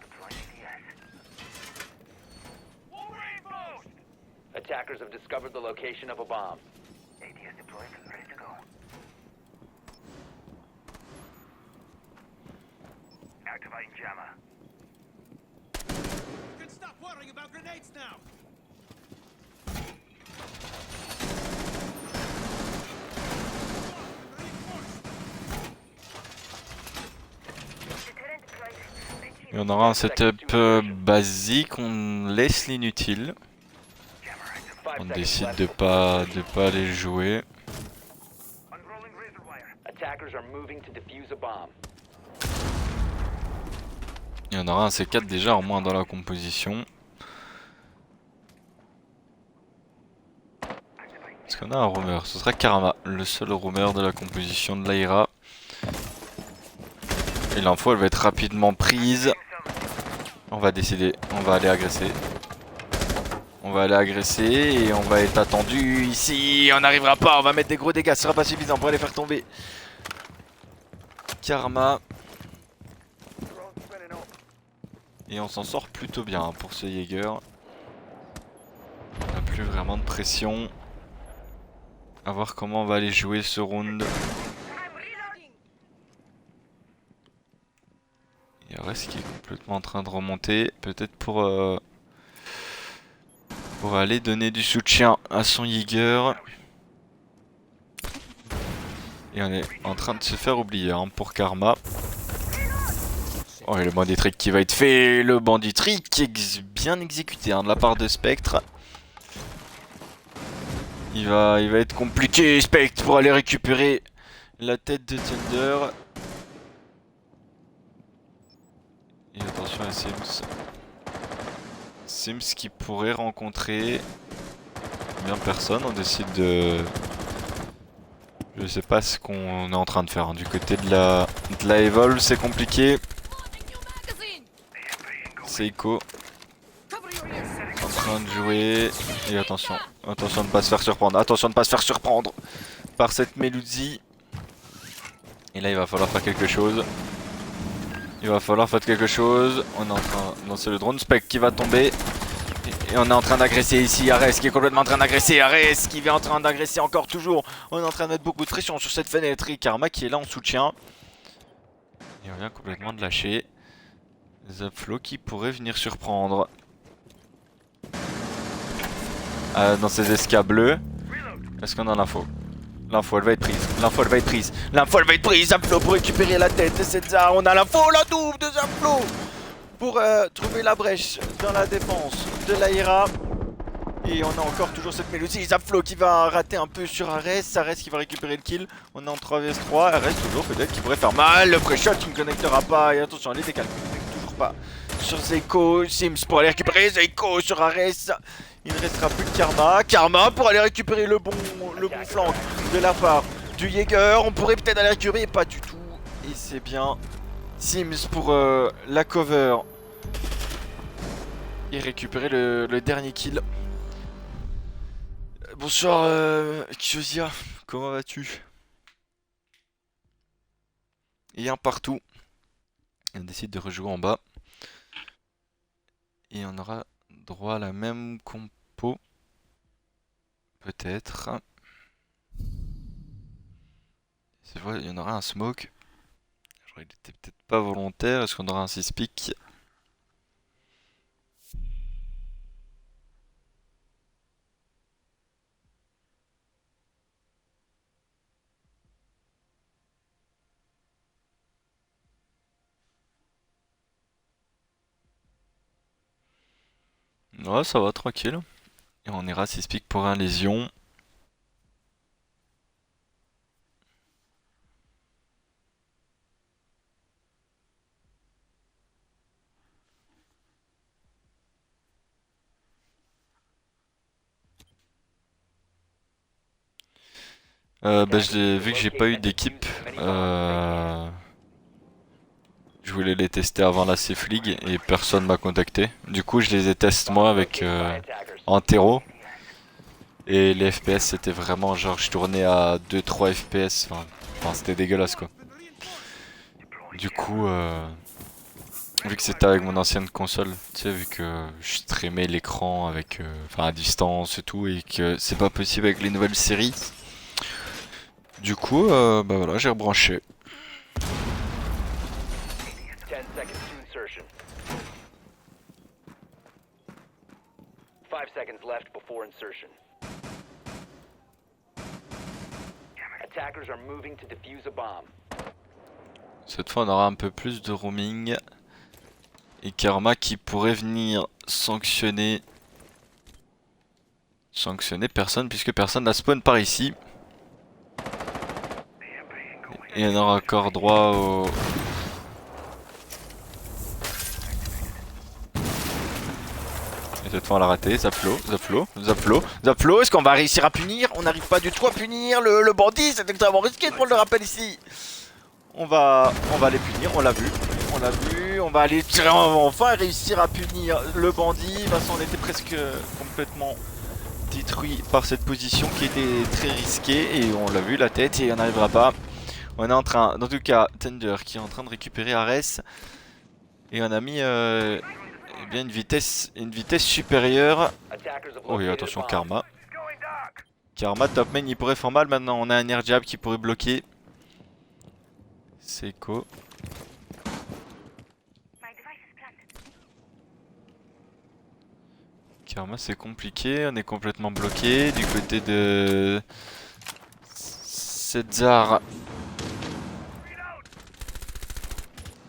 Deploying ADS. Attackers have discovered the location of a bomb. ADS deployed and ready to go. Activating jammer. You can stop worrying about grenades now! Et on aura un setup basique, on laisse l'inutile. On décide de pas aller jouer. Unrolling razor wire. Attackers are moving to defuse a bomb. Et on aura un C4 déjà en moins dans la composition. Est-ce qu'on a un roamer? Ce sera Karma, le seul roamer de la composition de l'AIRA. Et l'info elle va être rapidement prise. On va décider, on va aller agresser. On va aller agresser et on va être attendu ici. On n'arrivera pas, on va mettre des gros dégâts, ce sera pas suffisant pour aller faire tomber Karma. Et on s'en sort plutôt bien pour ce Jaeger. On n'a plus vraiment de pression. A voir comment on va aller jouer ce round. Il y a Rest qui est complètement en train de remonter. Peut-être pour aller donner du soutien à son Jaeger. Et on est en train de se faire oublier hein, pour Karma. Oh et le bandit trick qui va être fait. Le bandit trick bien exécuté hein, de la part de Spectre. Il va être compliqué Spectre pour aller récupérer la tête de Thunder. Et attention à Sims. Sims qui pourrait rencontrer bien personne. On décide de... Je sais pas ce qu'on est en train de faire. Hein. Du côté de la Evolve c'est compliqué. Seiko s'en train de jouer. Et attention, attention de ne pas se faire surprendre. Attention de ne pas se faire surprendre par cette Melusi. Et là il va falloir faire quelque chose. Il va falloir faire quelque chose. On est en train de lancer le drone. Spec qui va tomber. Et on est en train d'agresser ici Ares qui est complètement en train d'agresser. Ares qui est en train d'agresser encore toujours. On est en train de mettre beaucoup de pression sur cette fenêtre. Et Karma qui est là en soutien. Et on vient complètement de lâcher. Zapflo qui pourrait venir surprendre. Dans ces escas bleus. Est-ce qu'on a l'info? L'info elle va être prise. L'info elle va être prise. L'info elle va être prise. Zapflo pour récupérer la tête de César. On a l'info, la double de Zapflo pour trouver la brèche dans la défense de l'Aira. Et on a encore toujours cette mélodie. Zapflo qui va rater un peu sur Ares. Ares qui va récupérer le kill. On est en 3 vs 3. Ares toujours peut-être qui pourrait faire mal. Le pré-shot qui ne connectera pas. Et attention, les décale. Toujours pas sur Zeiko. Sims pour aller récupérer Zeiko sur Ares. Il ne restera plus que Karma. Karma pour aller récupérer le bon flanc de la part du Jaeger. On pourrait peut-être aller récupérer. Pas du tout. Et c'est bien Sims pour la cover. Et récupérer le dernier kill. Bonsoir Kyosia, comment vas-tu? Et un partout. On décide de rejouer en bas. Et on aura droit à la même compo. Peut-être. C'est vrai, il y en aura un smoke. Je crois qu'il était peut-être pas volontaire. Est-ce qu'on aura un 6-pick? Ouais, ça va, tranquille. Et on ira 6 pics pour un lésion. Vu que j'ai pas eu d'équipe, je voulais les tester avant la Safe League et personne m'a contacté. Du coup, je les ai testés moi avec Antero. Et les FPS c'était vraiment genre je tournais à 2-3 FPS. Enfin c'était dégueulasse quoi. Du coup, vu que c'était avec mon ancienne console, tu sais, vu que je streamais l'écran avec, à distance et tout, et que c'est pas possible avec les nouvelles séries. Du coup, bah voilà, j'ai rebranché. 10 seconds to insertion. 5 seconds left before insertion. Attackers are moving to defuse a bomb. Cette fois on aura un peu plus de roaming. Et Karma qui pourrait venir sanctionner personne puisque personne n'a spawn par ici. Et on aura encore droit au... Et cette fois on l'a raté, Zapflo, est-ce qu'on va réussir à punir? On n'arrive pas du tout à punir le bandit, c'est extrêmement risqué de prendre le rappel ici. On va les punir, on l'a vu, on va aller tirer, on va enfin réussir à punir le bandit. De toute façon on était presque complètement détruit par cette position qui était très risquée et on l'a vu la tête et on n'arrivera pas. On est en train, en tout cas Thunder qui est en train de récupérer Ares et on a mis eh bien une vitesse supérieure. Oh oui attention Karma. Karma top main il pourrait faire mal maintenant, on a un air jab qui pourrait bloquer. Seiko. Karma c'est compliqué, on est complètement bloqué du côté de César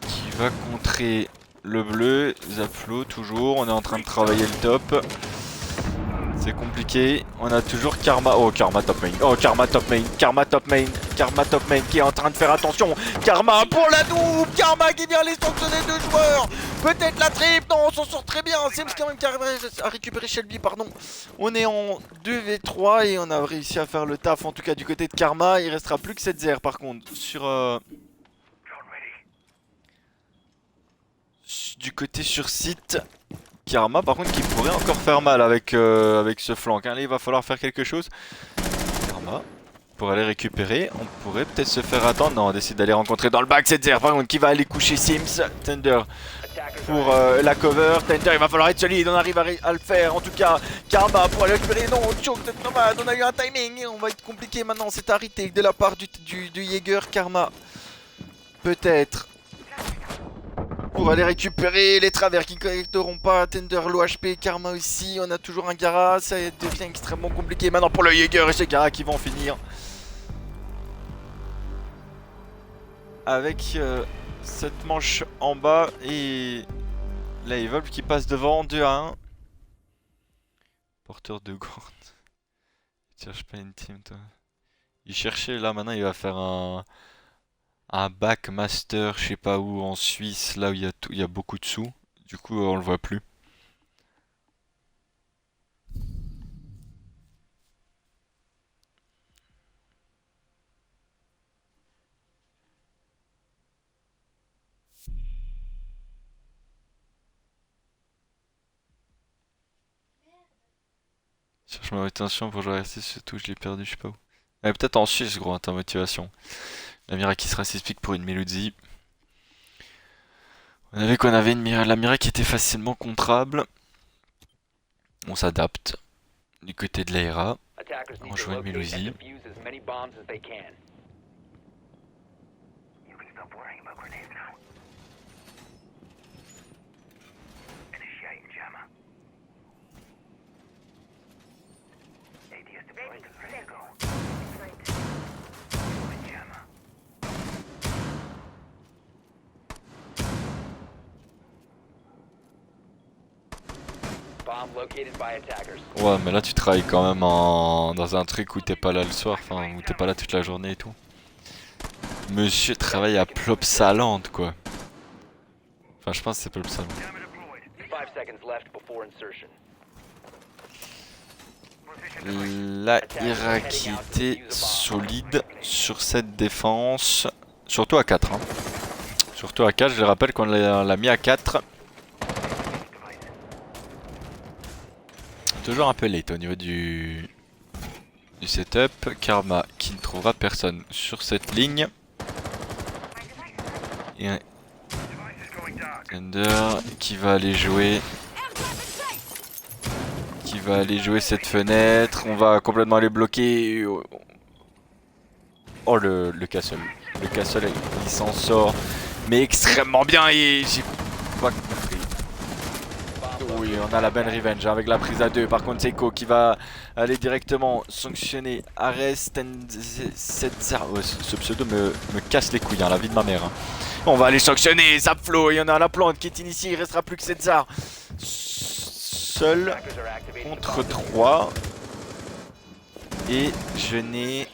qui va contrer le bleu, Zapflo toujours, on est en train de travailler le top. C'est compliqué, on a toujours Karma, oh Karma top main, oh Karma top main, Karma top main qui est en train de faire attention. Karma pour la double, Karma qui vient les sanctionner deux joueurs. Peut-être la triple, non on s'en sort très bien. Sims quand même qui arrive à récupérer Shelby, pardon. On est en 2v3 et on a réussi à faire le taf en tout cas du côté de Karma. Il restera plus que 7-0 par contre sur... du côté sur site. Karma par contre qui pourrait encore faire mal avec, avec ce flanc. Hein. Là il va falloir faire quelque chose. Karma pour aller récupérer. On pourrait peut-être se faire attendre. Non, on décide d'aller rencontrer dans le back cette zère. Par contre qui va aller coucher Sims. Thunder pour la cover. Thunder il va falloir être solide. On arrive à le faire en tout cas. Karma pour aller récupérer. Non, choke de nomade. On a eu un timing. On va être compliqué maintenant. C'est arrêté de la part du Jaeger. Karma peut-être pour aller récupérer les travers qui ne connecteront pas. Thunder low HP, Karma aussi. On a toujours un Gara, ça devient extrêmement compliqué maintenant pour le Jaeger et c'est Gara qui vont finir avec cette manche en bas et la Evolve qui passe devant 2-1. Porteur de gourde. Il cherche pas une team toi. Il cherchait là maintenant il va faire un back master, je sais pas où, en Suisse, là où il y a beaucoup de sous. Du coup, on le voit plus. Cherche ma rétention pour jouer rester surtout, je l'ai perdu, je sais pas où. Peut-être en Suisse, gros, hein, ta motivation. La Mira qui sera suspecte pour une Melody. On avait qu'on avait la Mira qui était facilement contrable. On s'adapte. Du côté de l'Aera. On joue une Melody. You can stop worrying about grenades now. Initiating jammer. ADS deployed. Ready to go. Deploying jammer. Bomb located by attackers. Ouais, mais là tu travailles quand même dans un truc où t'es pas là le soir, enfin où t'es pas là toute la journée et tout. Monsieur travaille à Plopsaland quoi. Enfin je pense que c'est Plopsaland. Jammer deployed. 5 seconds left before insertion. La Ira qui était solide sur cette défense. Surtout à 4. Hein. Surtout à 4, je le rappelle qu'on l'a mis à 4. Toujours un peu late au niveau du setup. Karma qui ne trouvera personne sur cette ligne. Et un Thunder qui va aller jouer. Qui va aller jouer cette fenêtre. On va complètement aller bloquer. Oh le castle. Le castle il s'en sort. Mais extrêmement bien et j'ai pas compris. Oui, on a la belle revenge avec la prise à 2. Par contre, Seiko qui va aller directement sanctionner Ares Tenzar. Oh, ce pseudo me casse les couilles, hein, la vie de ma mère. Hein. On va aller sanctionner Zapflo. Il y en a la plante qui est initiée. Il restera plus que César. Seul contre 3. Et je n'ai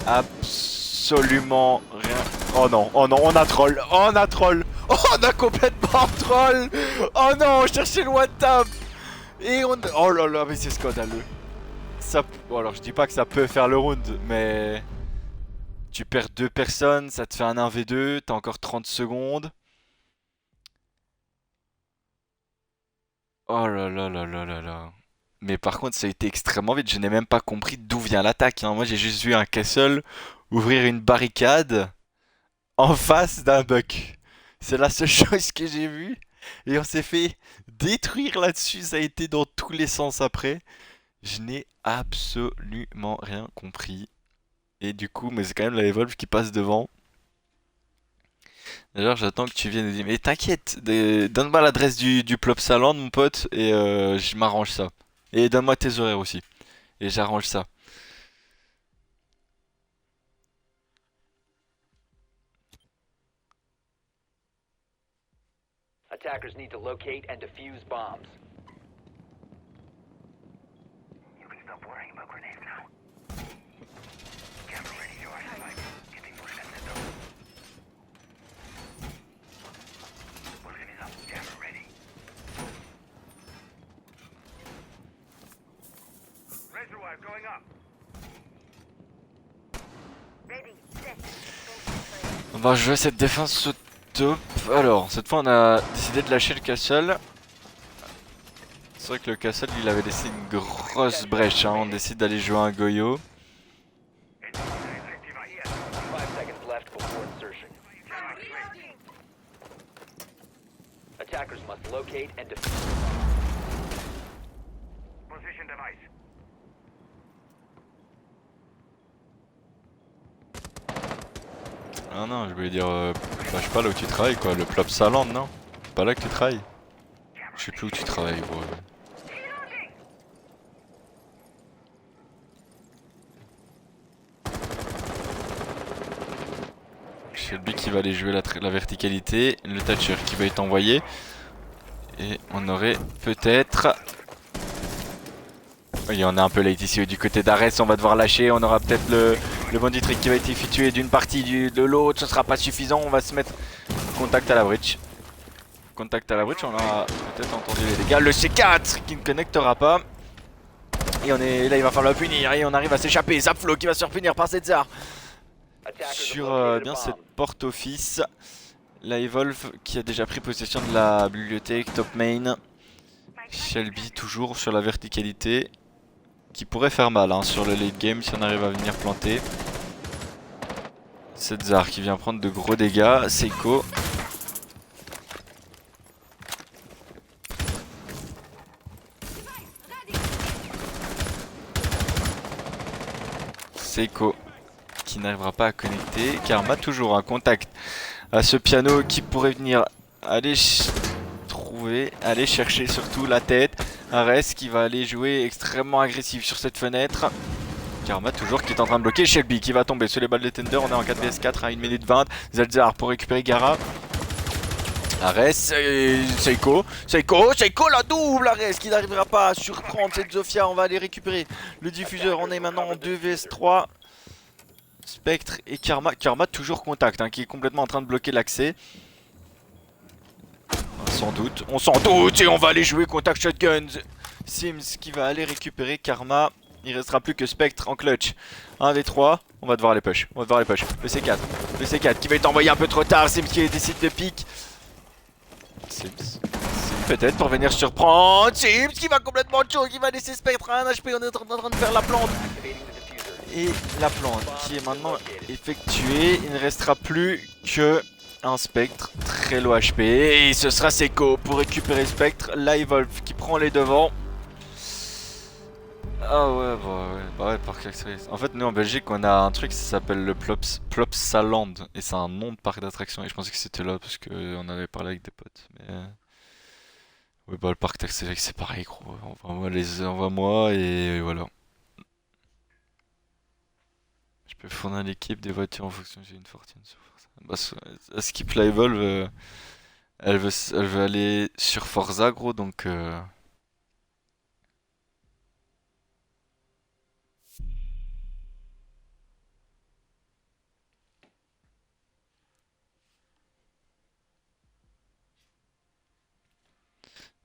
absolument rien. Oh non, on a troll. Oh, on a troll. Oh, on a complètement troll. Oh non, on cherchait le one tap. Et on... Oh là là, mais c'est scandaleux. Ça... Bon, alors je dis pas que ça peut faire le round, mais... Tu perds 2 personnes, ça te fait un 1v2, t'as encore 30 secondes. Oh là là là là là là. Mais par contre, ça a été extrêmement vite. Je n'ai même pas compris d'où vient l'attaque. Hein. Moi, j'ai juste vu un castle ouvrir une barricade en face d'un buck. C'est la seule chose que j'ai vue. Et on s'est fait détruire là-dessus. Ça a été dans tous les sens après. Je n'ai absolument rien compris. Et du coup, mais c'est quand même la Evolve qui passe devant. D'ailleurs, j'attends que tu viennes nous dire. Mais t'inquiète, donne-moi l'adresse du Plopsaland, mon pote, et je m'arrange ça. Et donne-moi tes horaires aussi. Et j'arrange ça. Attackers need to locate and defuse bombs. You can stop worrying about grenades now. Camera ready to our side. Getting pushed at the door. Moving is up. Camera ready. Razor wire going up. Ready, set. On va jouer cette défense au top. Alors, cette fois, on a décidé de lâcher le castle. C'est vrai que le Castle il avait laissé une grosse brèche, hein. On décide d'aller jouer un Goyo. 5 seconds left before insertion. Attackers must locate and defuse. Position device. Ah non, je voulais dire, bah, je sais pas là où tu travailles quoi, le Plopsaland, non? C'est pas là que tu travailles? Je sais plus où tu travailles gros. Shelby qui va aller jouer la verticalité, le Thatcher qui va être envoyé. Et on aurait peut-être... Oui, on est un peu late ici du côté d'Ares, on va devoir lâcher, on aura peut-être le bandit trick qui va être effectué d'une partie de l'autre, ce sera pas suffisant, on va se mettre contact à la bridge. Contact à la bridge, on a peut-être entendu les dégâts, le C4 qui ne connectera pas. Et on est là, il va falloir le punir et on arrive à s'échapper, Zapflo qui va se faire punir par Zedzar. Sur bien cette porte office, la Evolve qui a déjà pris possession de la bibliothèque top main. Shelby toujours sur la verticalité qui pourrait faire mal hein, sur le late game si on arrive à venir planter. Zedzar qui vient prendre de gros dégâts, Seiko. Seiko qui n'arrivera pas à connecter. Karma toujours un contact à ce piano qui pourrait venir aller trouver, aller chercher surtout la tête. Ares qui va aller jouer extrêmement agressif sur cette fenêtre. Karma toujours qui est en train de bloquer. Shelby qui va tomber sur les balles de Tender. On est en 4 vs 4 à 1 minute 20. Zedzar pour récupérer Gara. Ares et Seiko. Seiko la double. Ares qui n'arrivera pas à surprendre cette Zofia. On va aller récupérer le diffuseur. On est maintenant en 2 vs 3. Spectre et Karma. Karma toujours contact hein, qui est complètement en train de bloquer l'accès. Sans doute. On s'en doute et on va aller jouer contact shotguns. Sims qui va aller récupérer Karma. Il restera plus que Spectre en clutch. 1 v 3. On va devoir les push. Le C4. Le C4 qui va être envoyé un peu trop tard. Sims qui décide de pique. Sims peut-être pour venir surprendre. Sims qui va complètement choke. Qui va laisser Spectre à 1 HP. On est en train de faire la plante. Et la plante qui est maintenant effectuée. Il ne restera plus que un Spectre très low HP. Et ce sera Seiko pour récupérer Spectre. La Evolve qui prend les devants. Ah ouais, bah ouais, parc d'attractions. En fait, nous en Belgique, on a un truc, ça s'appelle le Plopsaland. Et c'est un nom de parc d'attractions. Et je pensais que c'était là parce qu'on avait parlé avec des potes. Mais. Ouais, bah le parc d'attractions, c'est pareil, gros. Envoie-moi et voilà. Je peux fournir l'équipe des voitures en fonction j'ai une fortune sur Forza. Bah, Skip la Evolve, elle veut aller sur Forza, gros, donc.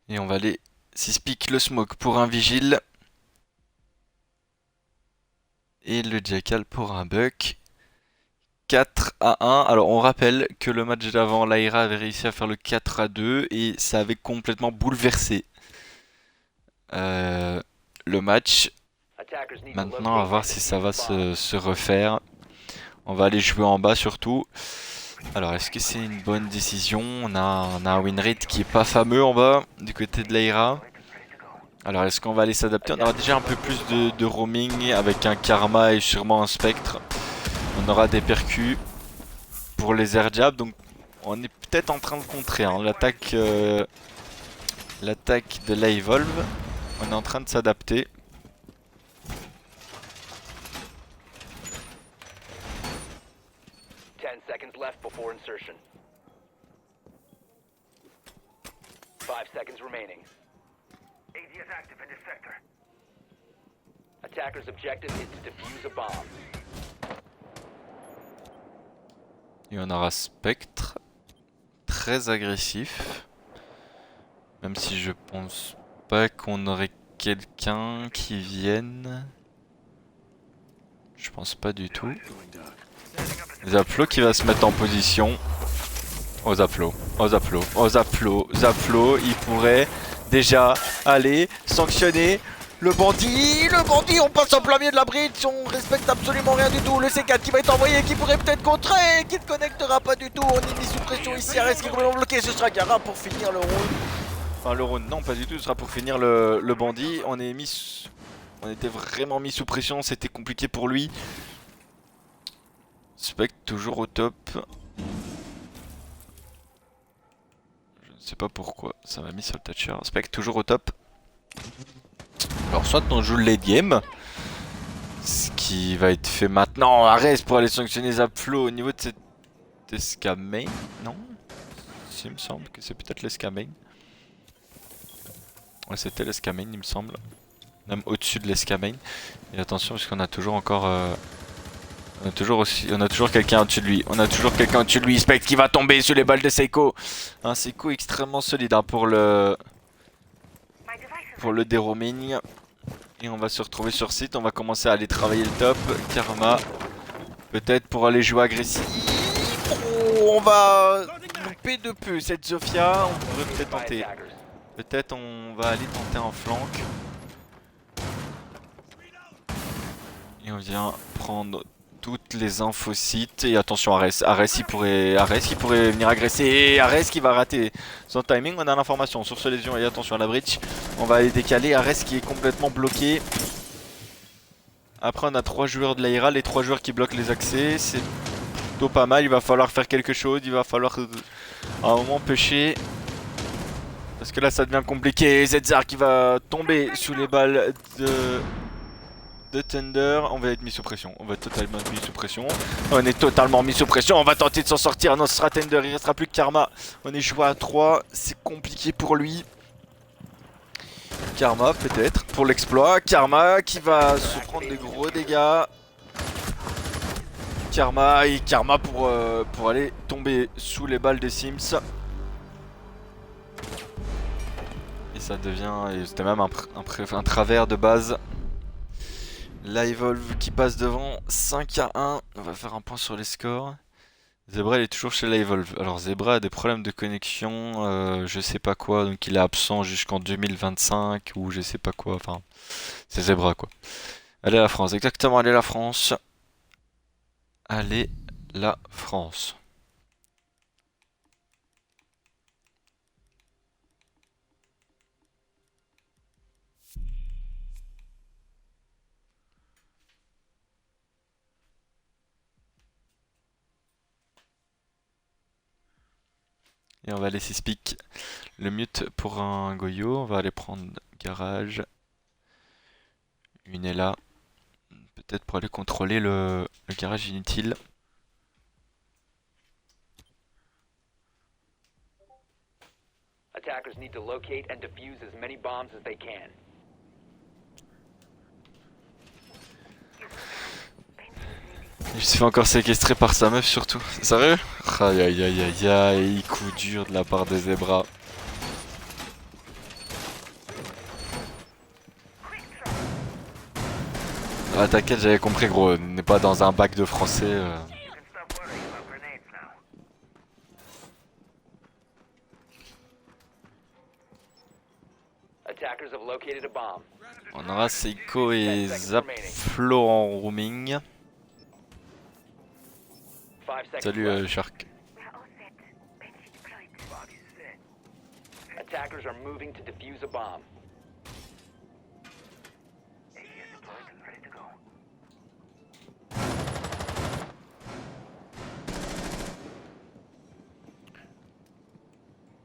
Et on va aller 6 pick le smoke pour un vigile. Et le jackal pour un buck. 4 à 1. Alors on rappelle que le match d'avant, l'Aira avait réussi à faire le 4 à 2 et ça avait complètement bouleversé le match. Maintenant on va voir si ça va se refaire. On va aller jouer en bas surtout. Alors est-ce que c'est une bonne décision? On a un win rate qui est pas fameux en bas du côté de l'Aira. Alors est-ce qu'on va aller s'adapter? On aura déjà un peu plus de roaming avec un Karma et sûrement un Spectre. On aura des percus pour les air jabs, donc on est peut-être en train de contrer hein, l'attaque de la Evolve. On est en train de s'adapter. Seconds left before insertion. 5 seconds remaining. AD is active in this sector. Attacker's objective is to defuse a bomb. Et on aura Spectre, très agressif. Même si je pense pas qu'on aurait quelqu'un qui vienne. Je pense pas du tout. Zapflo qui va se mettre en position. Oh Zapflo, il pourrait déjà Allez, sanctionner. Le bandit, on passe en plein milieu de la bridge, on respecte absolument rien du tout. Le C4 qui va être envoyé, qui pourrait peut-être contrer, qui ne connectera pas du tout. On est mis sous pression ici, Ares qui est complètement bloqué, ce sera Gara pour finir le round. Enfin le round, non pas du tout, ce sera pour finir le bandit. On était vraiment mis sous pression, c'était compliqué pour lui. Spectre toujours au top. Je ne sais pas pourquoi, ça m'a mis sur le Thatcher. Spectre toujours au top. Alors soit on joue le late game, ce qui va être fait maintenant. Ares pour aller sanctionner Zapflo au niveau de cette SK main. Non, il me semble que c'est peut-être l'SK main. Ouais, c'était l'SK main il me semble. Même au-dessus de l'SK main. Et attention parce qu'on a toujours encore... on a toujours quelqu'un au-dessus de lui. On a toujours quelqu'un au-dessus de lui. Spectre qui va tomber sur les balles de Seiko. Un Seiko extrêmement solide hein, pour le déroaming. Et on va se retrouver sur site. On va commencer à aller travailler le top. Karma. Peut-être pour aller jouer agressif. Oh, on va louper de peu cette Zofia. On pourrait peut-être tenter. Peut-être on va aller tenter un flank. Et on vient prendre toutes les infos sites. Et attention Ares. Ares qui pourrait venir agresser. Et Ares qui va rater son timing. On a l'information sur ce lésion. Et attention à la bridge. On va aller décaler. Ares qui est complètement bloqué. Après on a 3 joueurs de l'Aira. Les 3 joueurs qui bloquent les accès. C'est plutôt pas mal. Il va falloir faire quelque chose. Il va falloir à un moment pêcher. Parce que là ça devient compliqué. Zedzar qui va tomber sous les balles de Thunder. On va être mis sous pression. On va être totalement mis sous pression. On est totalement mis sous pression. On va tenter de s'en sortir. Non, ce sera Thunder. Il restera plus que Karma. On est joué à 3. C'est compliqué pour lui. Karma peut-être pour l'exploit. Karma qui va se prendre des gros dégâts. Karma pour aller tomber sous les balles des Sims. Et ça devient... C'était même un travers de base. La Evolve qui passe devant 5 à 1. On va faire un point sur les scores. Zebra il est toujours chez la Evolve. Alors Zebra a des problèmes de connexion, je sais pas quoi, donc il est absent jusqu'en 2025 ou je sais pas quoi, enfin c'est Zebra quoi. Allez la France, exactement, allez la France. Allez la France. Et on va laisser speak le mute pour un Goyo. On va aller prendre garage. Une est là. Peut-être pour aller contrôler le garage inutile. Attackers need to locate and defuse as many bombs as they can. Il se fait encore séquestrer par sa meuf surtout. Sérieux? Aïe aïe aïe aïe aïe, coup dur de la part des Zebra. Ah t'inquiète, j'avais compris gros, on n'est pas dans un bac de français. You can stop worrying about grenades now. Attackers have located a bomb. On aura Seiko et Zapflo en roaming. 5 seconds Salut left. Shark. Body's set. Attackers are moving to defuse a bomb. AES deployed and ready to go.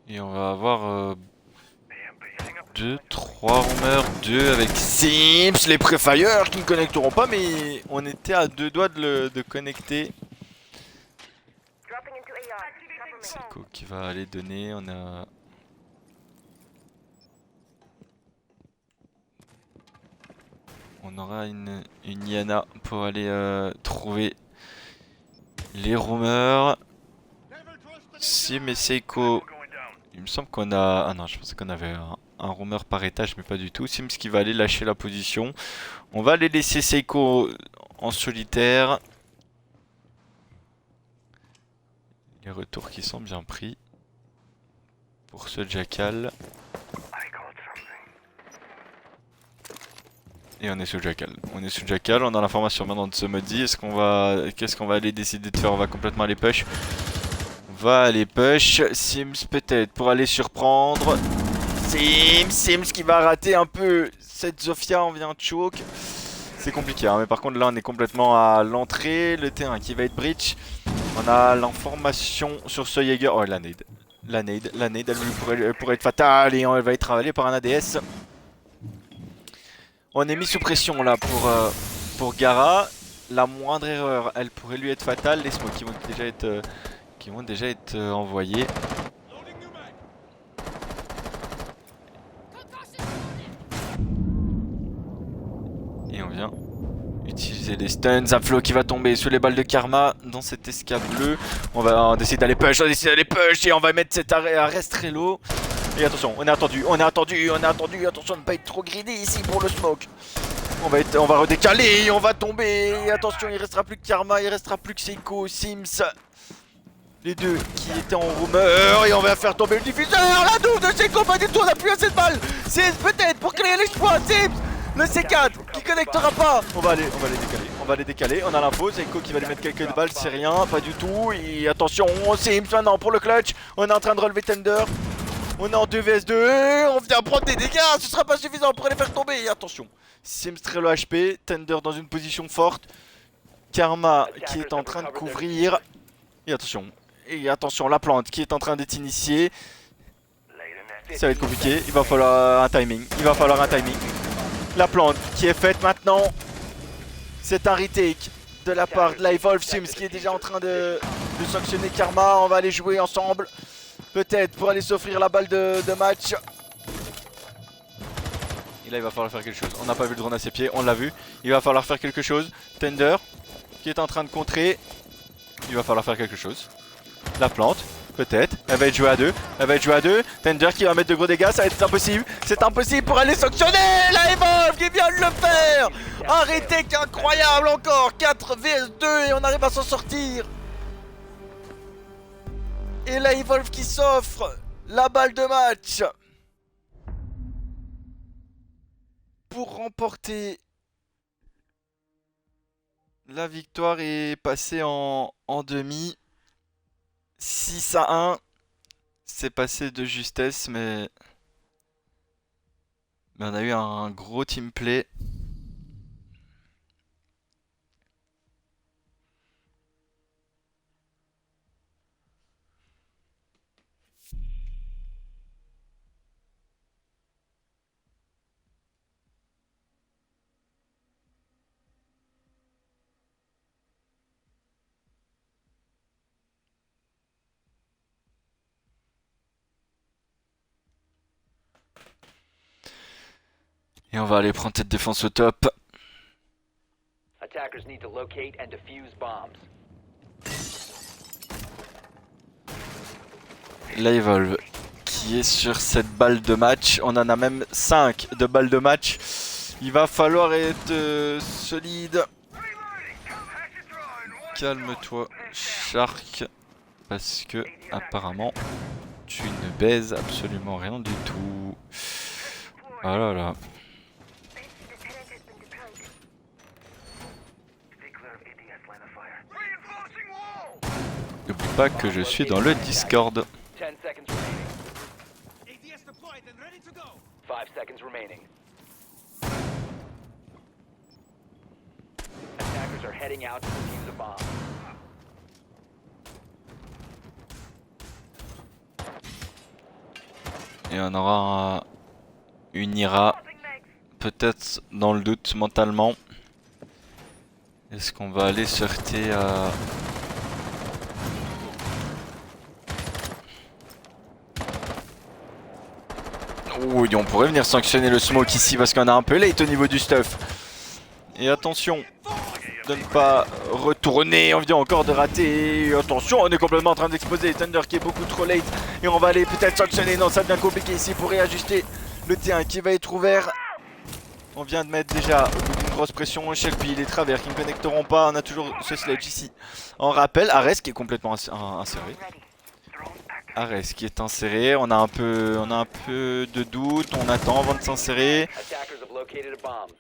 Et on va avoir 2, 3 roamers, 2 avec Sims, les Prefire qui ne connecteront pas, mais on était à 2 doigts de connecter. Seiko qui va aller donner, on aura une Yana pour aller trouver les roamers. Sim et Seiko, il me semble qu'on a... Ah non, je pensais qu'on avait un roamer par étage, mais pas du tout. Sims qui va aller lâcher la position. On va aller laisser Seiko en solitaire. Les retours qui sont bien pris pour ce Jackal. Et on est sous Jackal. On est sous Jackal, on a l'information maintenant de ce modi. Qu'est-ce qu'on va aller décider de faire? On va complètement aller push. On va aller push. Sims peut-être pour aller surprendre. Sims qui va rater un peu cette Zofia, on vient de choke. C'est compliqué, hein, mais par contre là on est complètement à l'entrée. Le T1 qui va être breach. On a l'information sur ce Jaeger. Oh, la nade. La nade, elle pourrait être fatale et elle va être avalée par un ADS. On est mis sous pression là pour Gara. La moindre erreur, elle pourrait lui être fatale. Les smokes qui vont déjà être envoyés. Loading new mag. Et on vient utiliser les stuns. Zaflo qui va tomber sous les balles de Karma dans cet escape bleu. On décide d'aller push, et on va mettre cet arrest Relo. Et attention, on est attendu, attention de ne pas être trop greedy ici pour le smoke. On va redécaler, on va tomber. Et attention, il restera plus que Karma, il restera plus que Seiko, Sims. Les deux qui étaient en rumeur et on va faire tomber le diffuseur. La double de Seiko, pas du tout, on a plus assez de balles. C'est peut-être pour créer l'exploit, Sims. Le C4 qui connectera pas. On va les décaler, on a l'info, Seiko qui va lui mettre quelques balles, c'est rien, pas du tout. Et attention, Sims maintenant pour le clutch. On est en train de relever Tender. On est en 2 vs 2, on vient prendre des dégâts, ce sera pas suffisant pour les faire tomber. Et attention, Sims très low HP, Tender dans une position forte. Karma qui est en train de couvrir. Et attention, la plante qui est en train d'être initiée. Ça va être compliqué, il va falloir un timing. La plante qui est faite maintenant. C'est un retake de la part de Live Sims qui est déjà en train de sanctionner Karma. On va aller jouer ensemble. Peut-être pour aller s'offrir la balle de match. Et là il va falloir faire quelque chose. On n'a pas vu le drone à ses pieds, on l'a vu. Il va falloir faire quelque chose. Tender qui est en train de contrer. Il va falloir faire quelque chose. La plante, peut-être. Elle va être jouée à deux. Tender qui va mettre de gros dégâts, ça va être impossible. C'est impossible pour aller sanctionner. La Evolve qui vient de le faire. Un retake incroyable encore. 4 vs 2 et on arrive à s'en sortir. Et la Evolve qui s'offre la balle de match pour remporter la victoire et passer en demi. 6-1. C'est passé de justesse, mais on a eu un gros team play. Et on va aller prendre cette défense au top. Attackers need to locate and defuse bombs. La Evolve qui est sur cette balle de match. On en a même 5 de balles de match. Il va falloir être solide. Calme-toi, Shark. Parce que apparemment tu ne baises absolument rien du tout. Oh là là. N'oublie pas que je suis dans le Discord. 10 seconds remaining. ADS deployed and ready to go. 5 seconds remaining. Attackers are heading out to defuse a bomb. Et on aura une IRA. Peut-être dans le doute mentalement. Est-ce qu'on va aller se heurter à... Oui, on pourrait venir sanctionner le smoke ici parce qu'on a un peu late au niveau du stuff. Et attention de ne pas retourner, on vient encore de rater. Attention, on est complètement en train d'exposer Thunder qui est beaucoup trop late. Et on va aller peut-être sanctionner, non ça devient compliqué ici pour réajuster le T1 qui va être ouvert. On vient de mettre déjà une grosse pression, Shelby, les travers qui ne connecteront pas, on a toujours ce sledge ici. En rappel, Ares qui est complètement inséré. Ares qui est inséré, on a un peu de doute, on attend avant de s'insérer. Attackers have located a bomb.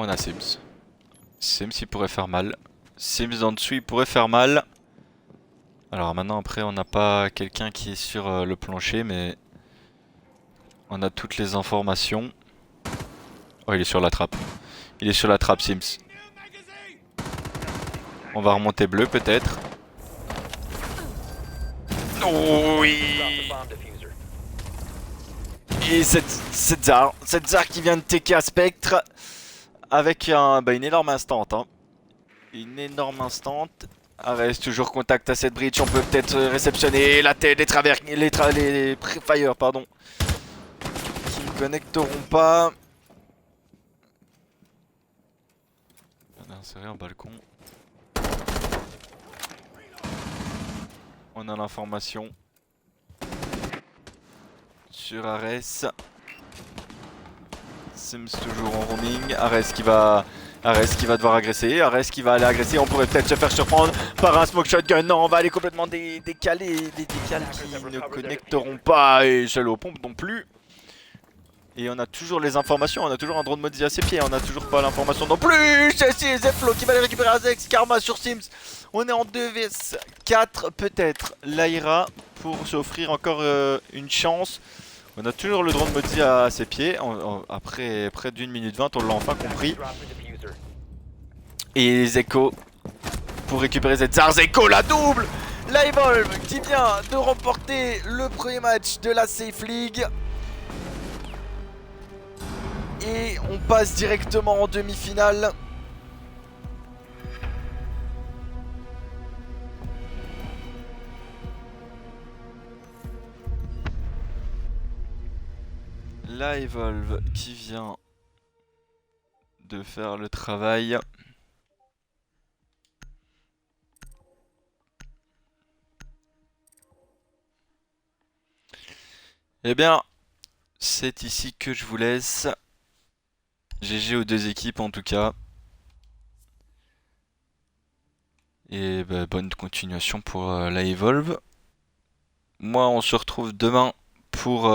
On a Sims. Sims il pourrait faire mal. Sims en dessous il pourrait faire mal. Alors maintenant après on n'a pas quelqu'un qui est sur le plancher mais on a toutes les informations. Oh il est sur la trappe. Il est sur la trappe Sims. On va remonter bleu peut-être. Oh oui. Drop the bomb diffuser. Et cette Zar qui vient de TK à Spectre avec une énorme instant. Hein. Une énorme instant. Reste toujours contact à cette bridge. On peut peut-être réceptionner la tête, les Prefire, pardon. Qui ne connecteront pas. On a inséré un balcon. On a l'information sur Ares. Sims toujours en roaming. Ares qui va devoir agresser. Ares qui va aller agresser. On pourrait peut-être se faire surprendre par un smoke shotgun. Non, on va aller complètement décaler. Des décales qui ne connecteront pas. Et Shallow pompe non plus. Et on a toujours les informations. On a toujours un drone Mozzie à ses pieds. On a toujours pas l'information non plus. C'est Zeflo qui va aller récupérer Azex. Karma sur Sims. On est en 2 vs 4 peut-être. Lyra pour s'offrir encore une chance. On a toujours le drone Mozzie à ses pieds. Après près d'1 minute 20, on l'a enfin compris. Drop the diffuser. Et Zeko pour récupérer cette Zar. Zeko la double. La Evolve qui vient de remporter le premier match de la Safe League. Et on passe directement en demi-finale. La Evolve qui vient de faire le travail. Eh bien, c'est ici que je vous laisse. GG aux deux équipes en tout cas. Et bah, bonne continuation pour la Evolve. Moi on se retrouve demain pour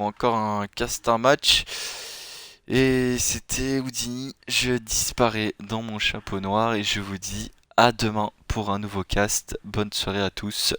encore un casting match. Et c'était Houdini, je disparais dans mon chapeau noir et je vous dis à demain pour un nouveau cast. Bonne soirée à tous.